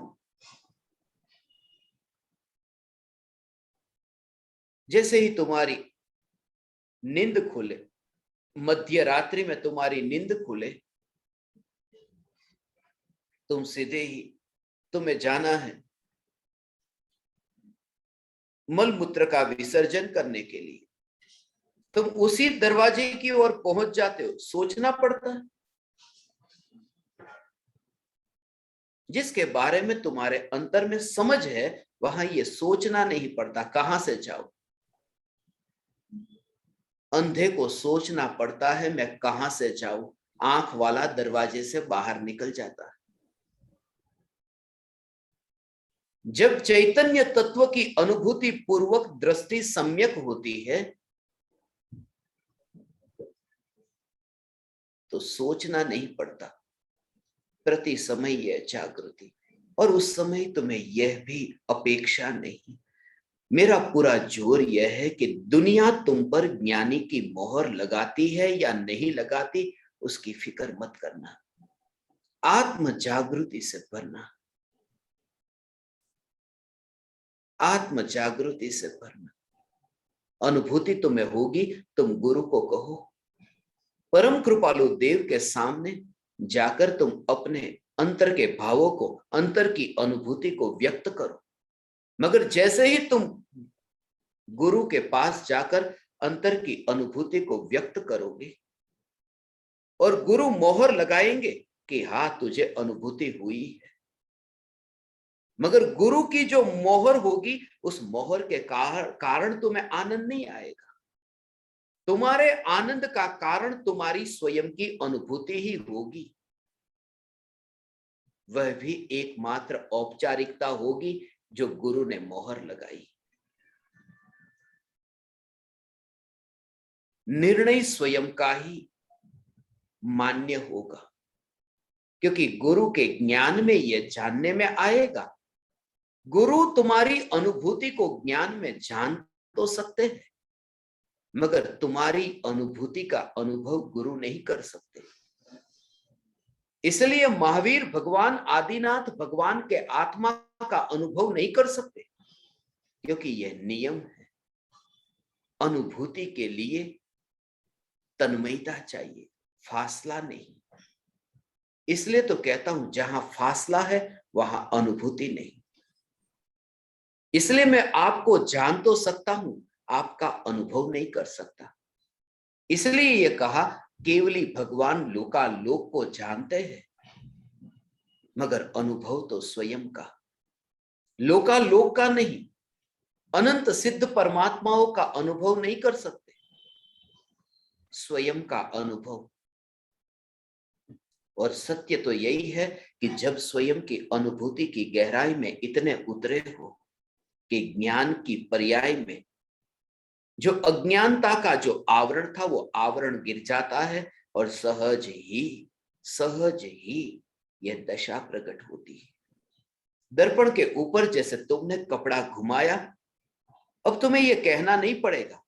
जैसे ही तुम्हारी नींद खुले, मध्य रात्रि में तुम्हारी नींद खुले, तुम सीधे ही, तुम्हें जाना है मल मूत्र का विसर्जन करने के लिए, तुम उसी दरवाजे की ओर पहुंच जाते हो। सोचना पड़ता है? जिसके बारे में तुम्हारे अंतर में समझ है, वहां ये सोचना नहीं पड़ता कहां से जाऊं। अंधे को सोचना पड़ता है मैं कहां से जाऊं, आंख वाला दरवाजे से बाहर निकल जाता है। जब चैतन्य तत्व की अनुभूति पूर्वक दृष्टि सम्यक होती है तो सोचना नहीं पड़ता, प्रति समय यह जागृति, और उस समय तुम्हें यह भी अपेक्षा नहीं। मेरा पूरा जोर यह है कि दुनिया तुम पर ज्ञानी की मोहर लगाती है या नहीं लगाती, उसकी फिक्र मत करना। आत्म जागृति से भरना, आत्म जागृति से भरना। अनुभूति तुम्हें होगी, तुम गुरु को कहो। परम कृपालु देव के सामने जाकर तुम अपने अंतर के भावों को, अंतर की अनुभूति को व्यक्त करो। मगर जैसे ही तुम गुरु के पास जाकर अंतर की अनुभूति को व्यक्त करोगे और गुरु मोहर लगाएंगे कि हाँ तुझे अनुभूति हुई है, मगर गुरु की जो मोहर होगी उस मोहर के कारण तुम्हें आनंद नहीं आएगा। तुम्हारे आनंद का कारण तुम्हारी स्वयं की अनुभूति ही होगी। वह भी एकमात्र औपचारिकता होगी जो गुरु ने मोहर लगाई। निर्णय स्वयं का ही मान्य होगा, क्योंकि गुरु के ज्ञान में यह जानने में आएगा। गुरु तुम्हारी अनुभूति को ज्ञान में जान तो सकते हैं, मगर तुम्हारी अनुभूति का अनुभव गुरु नहीं कर सकते। इसलिए महावीर भगवान, आदिनाथ भगवान के आत्मा का अनुभव नहीं कर सकते, क्योंकि यह नियम है। अनुभूति के लिए तन्मयता चाहिए, फासला नहीं। इसलिए तो कहता हूं जहां फासला है वहां अनुभूति नहीं। इसलिए मैं आपको जान तो सकता हूं, आपका अनुभव नहीं कर सकता। इसलिए यह कहा केवली भगवान लोकालोक को जानते हैं, मगर अनुभव तो स्वयं का, लोकालोक का नहीं। अनंत सिद्ध परमात्माओं का अनुभव नहीं कर सकते, स्वयं का अनुभव। और सत्य तो यही है कि जब स्वयं की अनुभूति की गहराई में इतने उतरे हो कि ज्ञान की पर्याय में जो अज्ञानता का जो आवरण था वो आवरण गिर जाता है और सहज ही यह दशा प्रकट होती है। दर्पण के ऊपर जैसे तुमने कपड़ा घुमाया, अब तुम्हें यह कहना नहीं पड़ेगा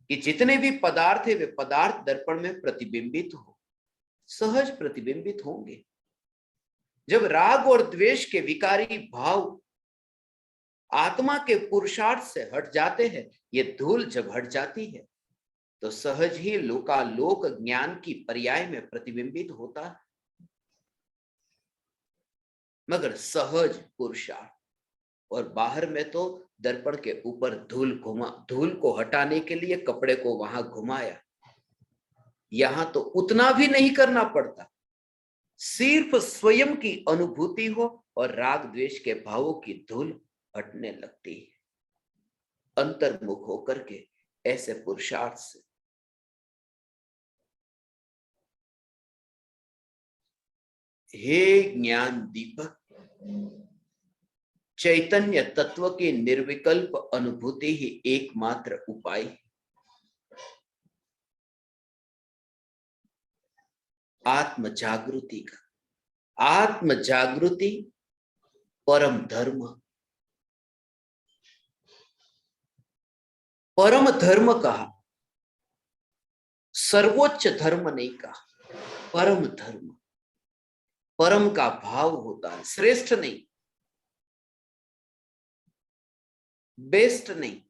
कि जितने भी पदार्थ है वे पदार्थ दर्पण में प्रतिबिंबित हो, सहज प्रतिबिंबित होंगे। जब राग और द्वेष के विकारी भाव आत्मा के पुरुषार्थ से हट जाते हैं, ये धूल जब हट जाती है तो सहज ही लोकालोक ज्ञान की पर्याय में प्रतिबिंबित होता है। मगर सहज पुरुषार्थ, और बाहर में तो दर्पण के ऊपर धूल को हटाने के लिए कपड़े को वहां घुमाया। यहां तो उतना भी नहीं करना पड़ता, सिर्फ स्वयं की अनुभूति हो और राग द्वेष के भावों की धूल हटने लगती है अंतर्मुख होकर के। ऐसे पुरुषार्थ से हे ज्ञान दीपक, चैतन्य तत्व की निर्विकल्प अनुभूति ही एकमात्र उपाय है। आत्म जागृति का, आत्म जागृति परम धर्म, परम धर्म कहा, सर्वोच्च धर्म नहीं कहा, परम धर्म। परम का भाव होता है, श्रेष्ठ नहीं, बेस्ट नहीं।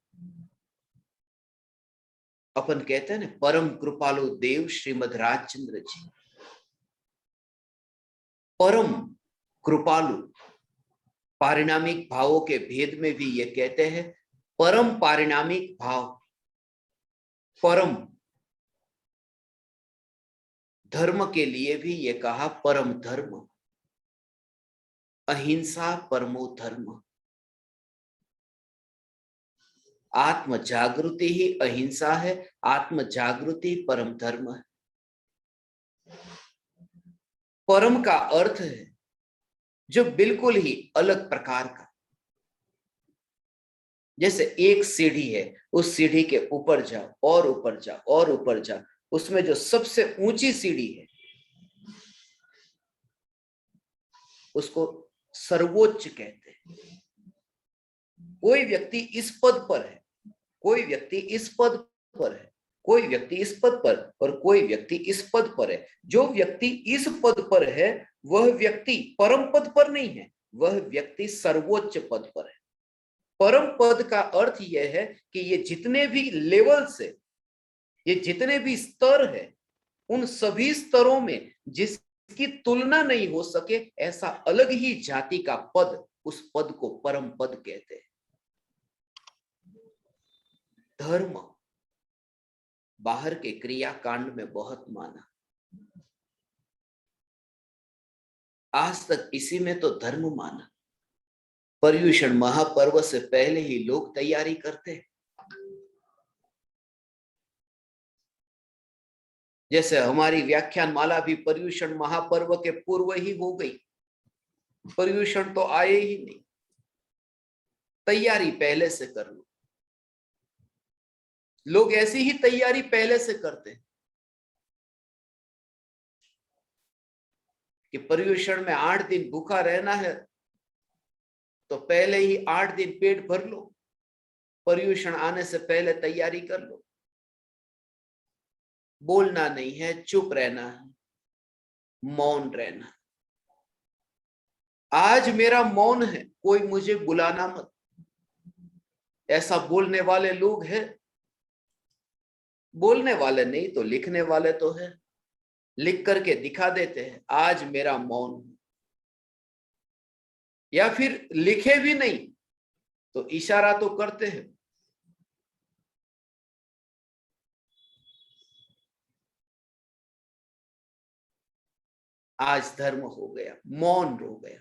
अपन कहते हैं ना परम कृपालु देव श्रीमद राजचंद्र जी, परम कृपालु। पारिणामिक भावों के भेद में भी ये कहते हैं परम पारिणामिक भाव, परम धर्म के लिए भी ये कहा परम धर्म। अहिंसा परमो धर्म। आत्म जागृति ही अहिंसा है, आत्म जागृति परम धर्म है। परम का अर्थ है जो बिल्कुल ही अलग प्रकार का। जैसे एक सीढ़ी है, उस सीढ़ी के ऊपर जाओ और ऊपर जाओ और ऊपर जाओ, उसमें जो सबसे ऊंची सीढ़ी है उसको सर्वोच्च कहते हैं। कोई व्यक्ति इस पद पर है, कोई व्यक्ति इस पद पर है, कोई व्यक्ति इस पद पर और कोई व्यक्ति इस पद पर है। जो व्यक्ति इस पद पर है वह व्यक्ति परम पद पर नहीं है, वह व्यक्ति सर्वोच्च पद पर है। परम पद का अर्थ यह है कि ये जितने भी लेवल से, ये जितने भी स्तर है, उन सभी स्तरों में जिसकी तुलना नहीं हो सके, ऐसा अलग ही जाति का पद, उस पद को परम पद कहते हैं। धर्म बाहर के क्रियाकांड में बहुत माना, आज तक इसी में तो धर्म माना। पर्युषण महापर्व से पहले ही लोग तैयारी करते हैं। जैसे हमारी व्याख्यान माला भी पर्युषण महापर्व के पूर्व ही हो गई, पर्युषण तो आए ही नहीं, तैयारी पहले से कर लो। लोग ऐसी ही तैयारी पहले से करते हैं कि पर्युषण में 8 दिन भूखा रहना है तो पहले ही 8 दिन पेट भर लो, पर्युषण आने से पहले तैयारी कर लो। बोलना नहीं है, चुप रहना है, मौन रहना। आज मेरा मौन है, कोई मुझे बुलाना मत, ऐसा बोलने वाले लोग हैं। बोलने वाले नहीं तो लिखने वाले तो है, लिख करके दिखा देते हैं आज मेरा मौन है। या फिर लिखे भी नहीं तो इशारा तो करते हैं। आज धर्म हो गया, मौन हो गया।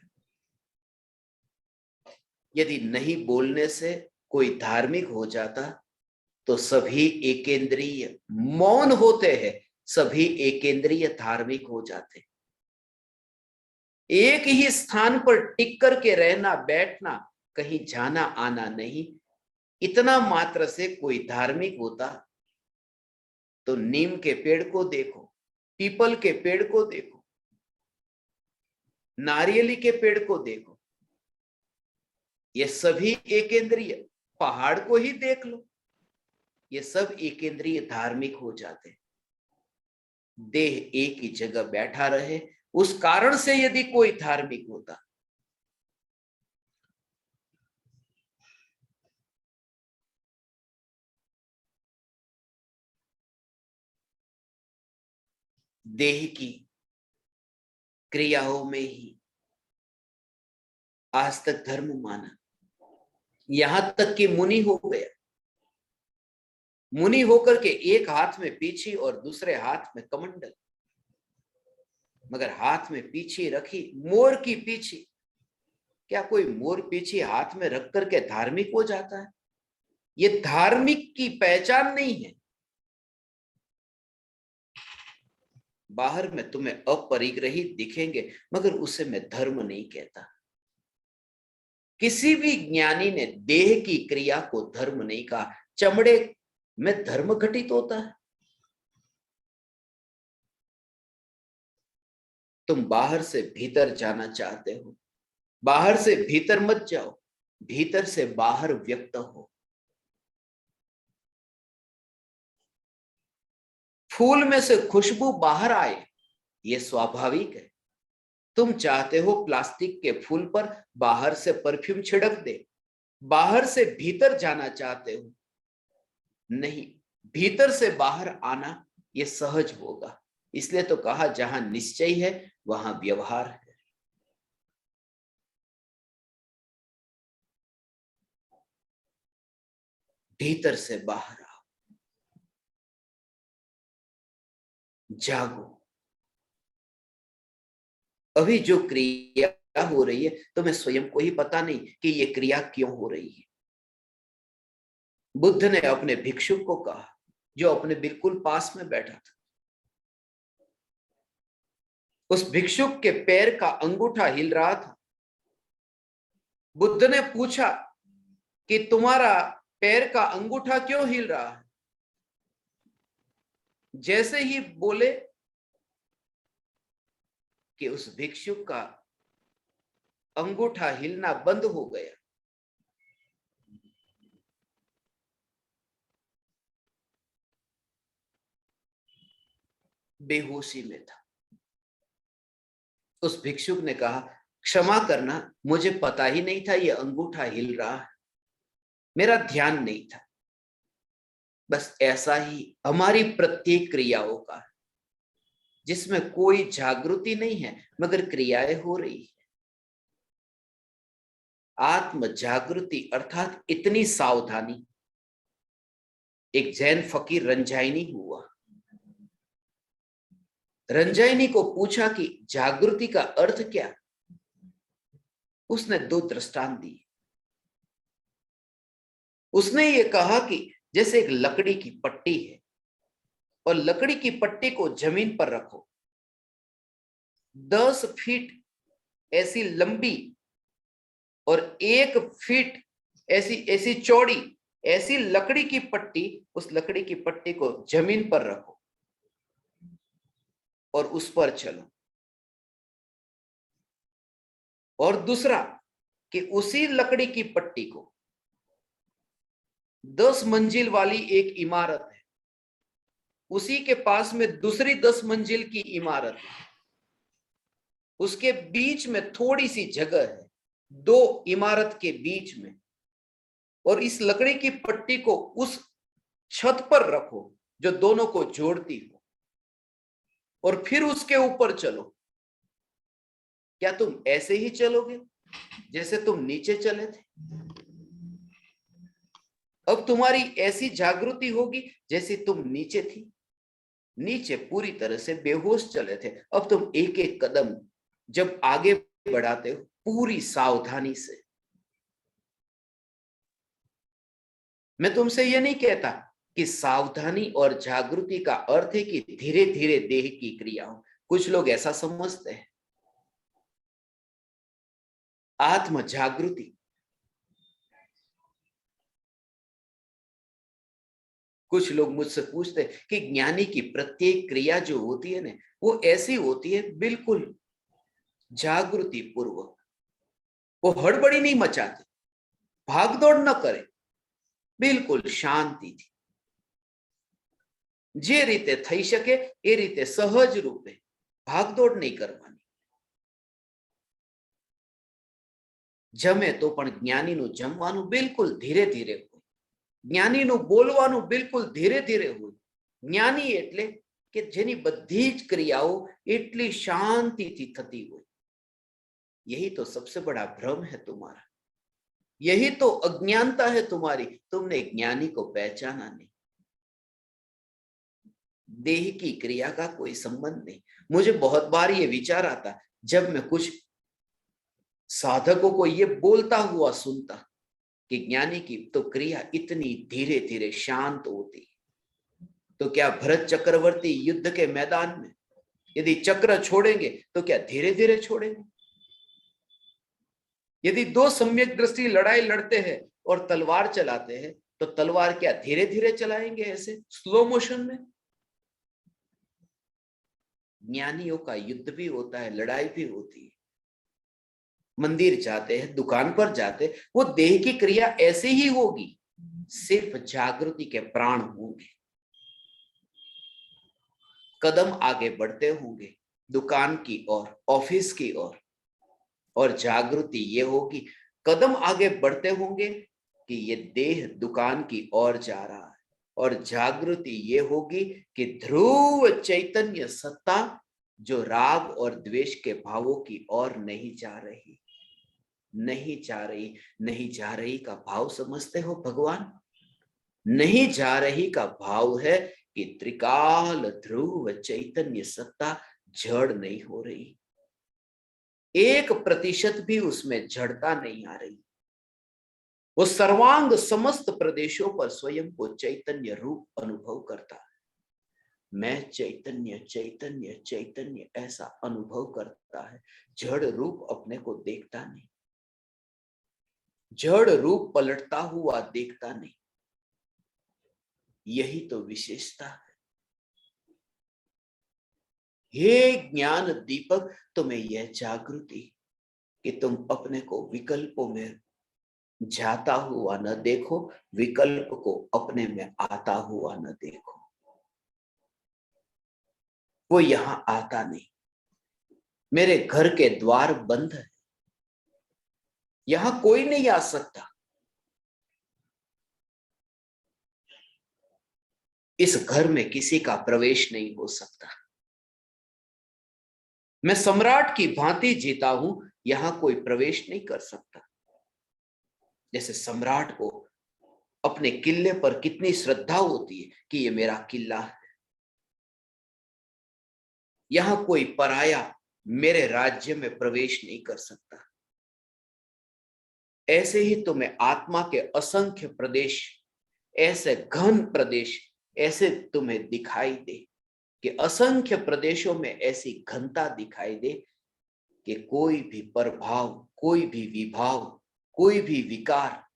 यदि नहीं बोलने से कोई धार्मिक हो जाता तो सभी एकेंद्रीय मौन होते हैं, सभी एकेंद्रीय धार्मिक हो जाते। एक ही स्थान पर टिक करके रहना, बैठना, कहीं जाना आना नहीं, इतना मात्र से कोई धार्मिक होता तो नीम के पेड़ को देखो, पीपल के पेड़ को देखो, नारियली के पेड़ को देखो, ये सभी एकेंद्रीय। पहाड़ को ही देख लो, ये सब एकेंद्रीय धार्मिक हो जाते। देह एक ही जगह बैठा रहे, उस कारण से यदि कोई धार्मिक होता, देह की क्रियाओं में ही आज तक धर्म माना। यहां तक कि मुनि हो गया, मुनि होकर के एक हाथ में पीछी और दूसरे हाथ में कमंडल, मगर हाथ में पीछी रखी, मोर की पीछी। क्या कोई मोर पीछी हाथ में रख करके धार्मिक हो जाता है? ये धार्मिक की पहचान नहीं है। बाहर में तुम्हें अपरिग्रही दिखेंगे, मगर उसे मैं धर्म नहीं कहता। किसी भी ज्ञानी ने देह की क्रिया को धर्म नहीं कहा। चमड़े में धर्म घटित होता है। तुम बाहर से भीतर जाना चाहते हो, बाहर से भीतर मत जाओ, भीतर से बाहर व्यक्त हो। फूल में से खुशबू बाहर आए, यह स्वाभाविक है। तुम चाहते हो प्लास्टिक के फूल पर बाहर से परफ्यूम छिड़क दे, बाहर से भीतर जाना चाहते हो, नहीं, भीतर से बाहर आना यह सहज होगा। इसलिए तो कहा जहां निश्चय है वहां व्यवहार है। भीतर से बाहर आओ, जागो। अभी जो क्रिया हो रही है, तुम्हें स्वयं को ही पता नहीं कि ये क्रिया क्यों हो रही है। बुद्ध ने अपने भिक्षुक को कहा, जो अपने बिल्कुल पास में बैठा था, उस भिक्षुक के पैर का अंगूठा हिल रहा था। बुद्ध ने पूछा कि तुम्हारा पैर का अंगूठा क्यों हिल रहा है? जैसे ही बोले कि उस भिक्षुक का अंगूठा हिलना बंद हो गया। बेहोशी में था। उस भिक्षुक ने कहा, क्षमा करना, मुझे पता ही नहीं था ये अंगूठा हिल रहा है, मेरा ध्यान नहीं था। बस ऐसा ही हमारी प्रत्येक क्रियाओं का, जिसमें कोई जागृति नहीं है मगर क्रियाएं हो रही है। आत्म जागृति अर्थात इतनी सावधानी। एक जैन फकीर रंजाइनी हुआ। रंजाइनी को पूछा कि जागृति का अर्थ क्या? उसने दो दृष्टांत दिए। उसने ये कहा कि जैसे एक लकड़ी की पट्टी है और लकड़ी की पट्टी को जमीन पर रखो, 10 फीट ऐसी लंबी और 1 फीट ऐसी ऐसी चौड़ी ऐसी लकड़ी की पट्टी, उस लकड़ी की पट्टी को जमीन पर रखो और उस पर चलो। और दूसरा कि उसी लकड़ी की पट्टी को 10 मंजिल वाली एक इमारत है, उसी के पास में दूसरी 10 मंजिल की इमारत है, उसके बीच में थोड़ी सी जगह है, 2 इमारत के बीच में, और इस लकड़ी की पट्टी को उस छत पर रखो जो दोनों को जोड़ती हो, और फिर उसके ऊपर चलो। क्या तुम ऐसे ही चलोगे जैसे तुम नीचे चले थे? अब तुम्हारी ऐसी जागृति होगी जैसे तुम नीचे थी, नीचे पूरी तरह से बेहोश चले थे। अब तुम एक एक कदम जब आगे बढ़ाते हो पूरी सावधानी से। मैं तुमसे ये नहीं कहता कि सावधानी और जागृति का अर्थ है कि धीरे धीरे देह की क्रिया हो। कुछ लोग ऐसा समझते हैं। आत्म जागृति, कुछ लोग मुझसे पूछते हैं कि ज्ञानी की प्रत्येक क्रिया जो होती है ना, वो ऐसी होती है बिल्कुल जागृति पूर्वक। वो हड़बड़ी नहीं मचाते, भागदौड़ न करे, बिल्कुल शांति थी। જે રીતે થઈ શકે એ રીતે સહજ રૂપે, ભાગદોડ નહીં કરવાની. જમે તો પણ જ્ઞાનીનું જમવાનું બિલકુલ ધીરે ધીરે હોય, જ્ઞાનીનું બોલવાનું બિલકુલ ધીરે ધીરે હોય. જ્ઞાની એટલે કે જેની બધી જ ક્રિયાઓ એટલી શાંતિથી થતી હોય. यही तो सबसे बड़ा भ्रम है तुम्हारा, यही तो अज्ञानता है तुम्हारी. तुमने ज्ञानी को पहचाना नहीं. देह की क्रिया का कोई संबंध नहीं. मुझे बहुत बार ये विचार आता जब मैं कुछ साधकों को ये बोलता हुआ सुनता कि ज्ञानी की तो क्रिया इतनी धीरे धीरे शांत होती, तो क्या भरत चक्रवर्ती युद्ध के मैदान में यदि चक्र छोड़ेंगे तो क्या धीरे धीरे छोड़ेंगे? यदि दो सम्यक दृष्टि लड़ाई लड़ते हैं और तलवार चलाते हैं तो तलवार क्या धीरे धीरे चलाएंगे ऐसे स्लो मोशन में? ज्ञानियों का युद्ध भी होता है, लड़ाई भी होती है. मंदिर जाते हैं, दुकान पर जाते, वो देह की क्रिया ऐसे ही होगी, सिर्फ जागृति के प्राण होंगे. कदम आगे बढ़ते होंगे दुकान की ओर, ऑफिस की ओर, और जागृति ये होगी, कदम आगे बढ़ते होंगे कि ये देह दुकान की ओर जा रहा है, और जागृति ये होगी कि ध्रुव चैतन्य सत्ता जो राग और द्वेष के भावों की ओर नहीं जा रही, नहीं जा रही. नहीं जा रही का भाव समझते हो भगवान? नहीं जा रही का भाव है कि त्रिकाल ध्रुव चैतन्य सत्ता जड़ नहीं हो रही. 1% भी उसमें जड़ता नहीं आ रही। वो सर्वांग समस्त प्रदेशों पर स्वयं को चैतन्य रूप अनुभव करता है। मैं चैतन्य चैतन्य चैतन्य ऐसा अनुभव करता है। जड़ रूप अपने को देखता नहीं, जड़ रूप पलटता हुआ देखता नहीं। यही तो विशेषता है। हे ज्ञान दीपक, तुम्हें यह जागृति कि तुम अपने को विकल्पों में जाता हुआ न देखो, विकल्प को अपने में आता हुआ न देखो। वो यहां आता नहीं। मेरे घर के द्वार बंद है, यहां कोई नहीं आ सकता। इस घर में किसी का प्रवेश नहीं हो सकता। मैं सम्राट की भांति जीता हूं, यहां कोई प्रवेश नहीं कर सकता। जैसे सम्राट को अपने किले पर कितनी श्रद्धा होती है कि ये मेरा किला है, यहां कोई पराया मेरे राज्य में प्रवेश नहीं कर सकता। ऐसे ही तुम्हें आत्मा के असंख्य प्रदेश, ऐसे घन प्रदेश ऐसे तुम्हें दिखाई दे कि असंख्य प्रदेशों में ऐसी घनता दिखाई दे कि कोई भी प्रभाव, कोई भी विभाव, कोई भी विकार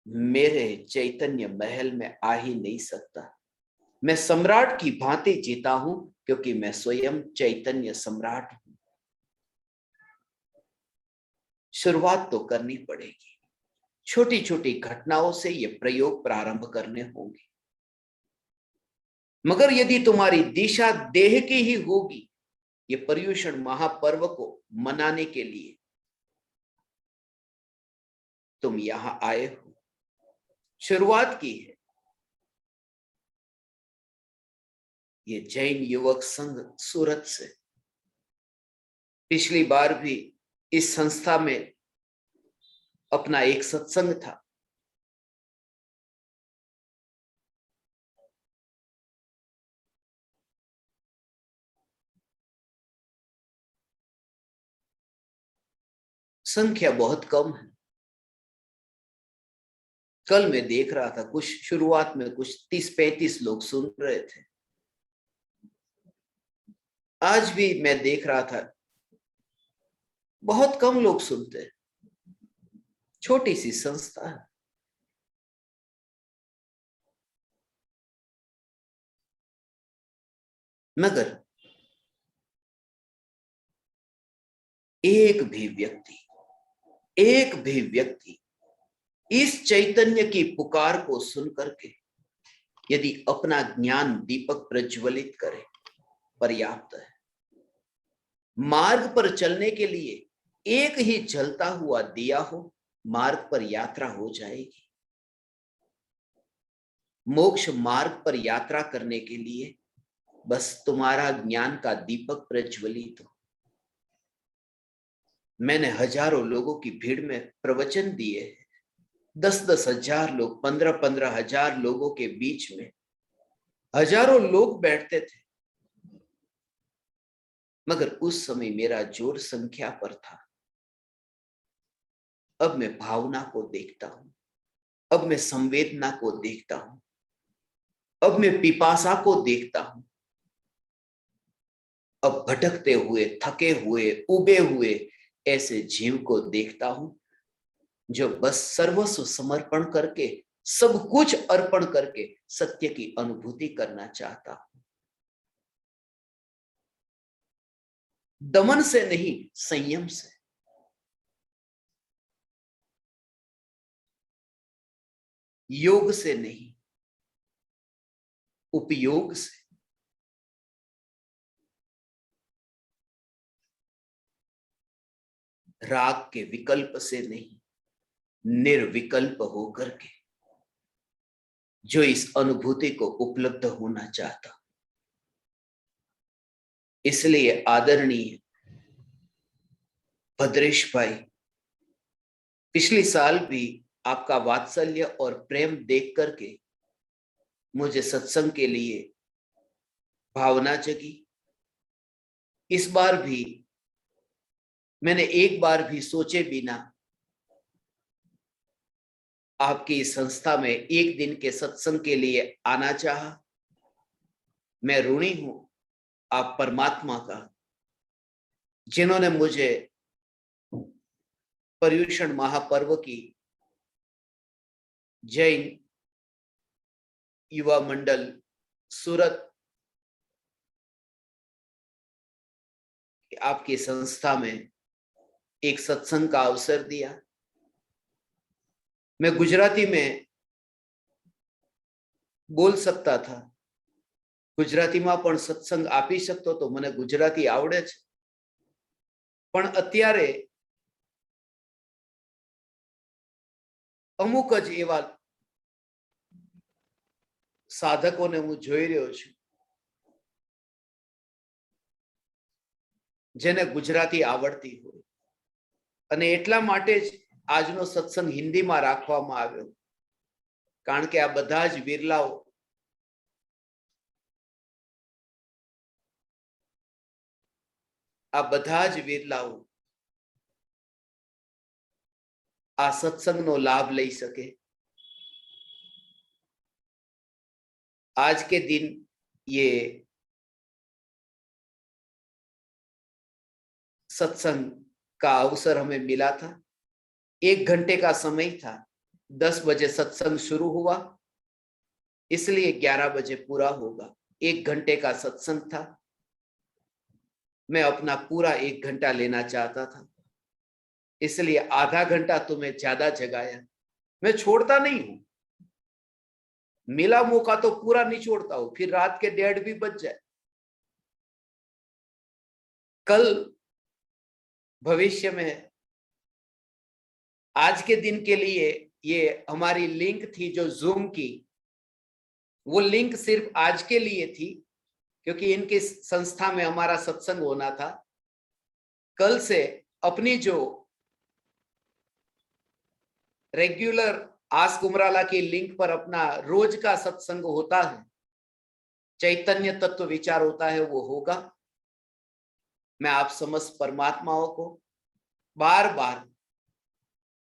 मेरे चैतन्य महल में आ ही नहीं सकता। मैं सम्राट की भांति जीता हूं क्योंकि मैं स्वयं चैतन्य सम्राट हूं। शुरुआत तो करनी पड़ेगी, छोटी छोटी घटनाओं से ये प्रयोग प्रारंभ करने होंगे। मगर यदि तुम्हारी दिशा देह की ही होगी, ये पर्युषण महापर्व को मनाने के लिए तुम यहां आए हो, शुरुआत की है। ये जैन युवक संघ सूरत से, पिछली बार भी इस संस्था में अपना एक सत्संग था। संख्या बहुत कम है। कल मैं देख रहा था, कुछ शुरुआत में कुछ 30-35 लोग सुन रहे थे। आज भी मैं देख रहा था, बहुत कम लोग सुनते हैं। छोटी सी संस्था है। मगर एक भी व्यक्ति इस चैतन्य की पुकार को सुन करके यदि अपना ज्ञान दीपक प्रज्वलित करे, पर्याप्त है। मार्ग पर चलने के लिए एक ही जलता हुआ दिया हो, मार्ग पर यात्रा हो जाएगी। मोक्ष मार्ग पर यात्रा करने के लिए बस तुम्हारा ज्ञान का दीपक प्रज्वलित हो। मैंने हजारों लोगों की भीड़ में प्रवचन दिए हैं। 10-10 हजार लोग, 15-15 हजार लोगों के बीच में हजारों लोग बैठते थे। मगर उस समय मेरा जोर संख्या पर था। अब मैं भावना को देखता हूं, अब मैं संवेदना को देखता हूं, अब मैं पिपासा को देखता हूं। अब भटकते हुए, थके हुए, उबे हुए ऐसे जीव को देखता हूं जो बस सर्वस्व समर्पण करके, सब कुछ अर्पण करके सत्य की अनुभूति करना चाहता हूं। दमन से नहीं, संयम से। योग से नहीं, उपयोग से। राग के विकल्प से नहीं, निर्विकल्प होकर के जो इस अनुभूति को उपलब्ध होना चाहता। इसलिए आदरणीय भद्रेश भाई, पिछले साल भी आपका वात्सल्य और प्रेम देख करके मुझे सत्संग के लिए भावना जगी। इस बार भी मैंने एक बार भी सोचे बिना आपकी इस संस्था में एक दिन के सत्संग के लिए आना चाहा। मैं ऋणी हूं आप परमात्मा का, जिन्होंने मुझे पर्युषण महापर्व की जैन युवा मंडल सूरत आपकी संस्था में एक सत्संग का अवसर दिया। मैं गुजराती में बोल सकता था, ગુજરાતીમાં પણ સત્સંગ આપી શકતો તો મને ગુજરાતી આવડે છે, પણ અત્યારે અમુક જ એવા સાધકોને હું જોઈ રહ્યો છું જેને ગુજરાતી આવડતી હોય, અને એટલા માટે જ આજનો સત્સંગ હિન્દીમાં રાખવામાં આવ્યો, કારણ કે આ બધા જ વિરલાઓ આ બધા જ વિરલાઓ આ સત્સંગનો લાભ લઈ શકે। आज के दिन ये सत्संग का अवसर हमें मिला था। 1 घंटे का समय था, 10 बजे सत्संग शुरू हुआ, इसलिए 11 बजे पूरा होगा। 1 घंटे का सत्संग था, मैं अपना पूरा 1 घंटा लेना चाहता था, इसलिए आधा घंटा तुम्हें ज्यादा जगाया। मैं छोड़ता नहीं हूं, मिला मौका तो पूरा नहीं छोड़ता हूं, फिर रात के 1:30 भी बज जाए। कल भविष्य में आज के दिन के लिए ये हमारी लिंक थी जो जूम की, वो लिंक सिर्फ आज के लिए थी, क्योंकि इनकी संस्था में हमारा सत्संग होना था। कल से अपनी जो रेगुलर आस कुमराला की लिंक पर अपना रोज का सत्संग होता है, चैतन्य तत्व विचार होता है, वो होगा। मैं आप समस्त परमात्माओं को बार बार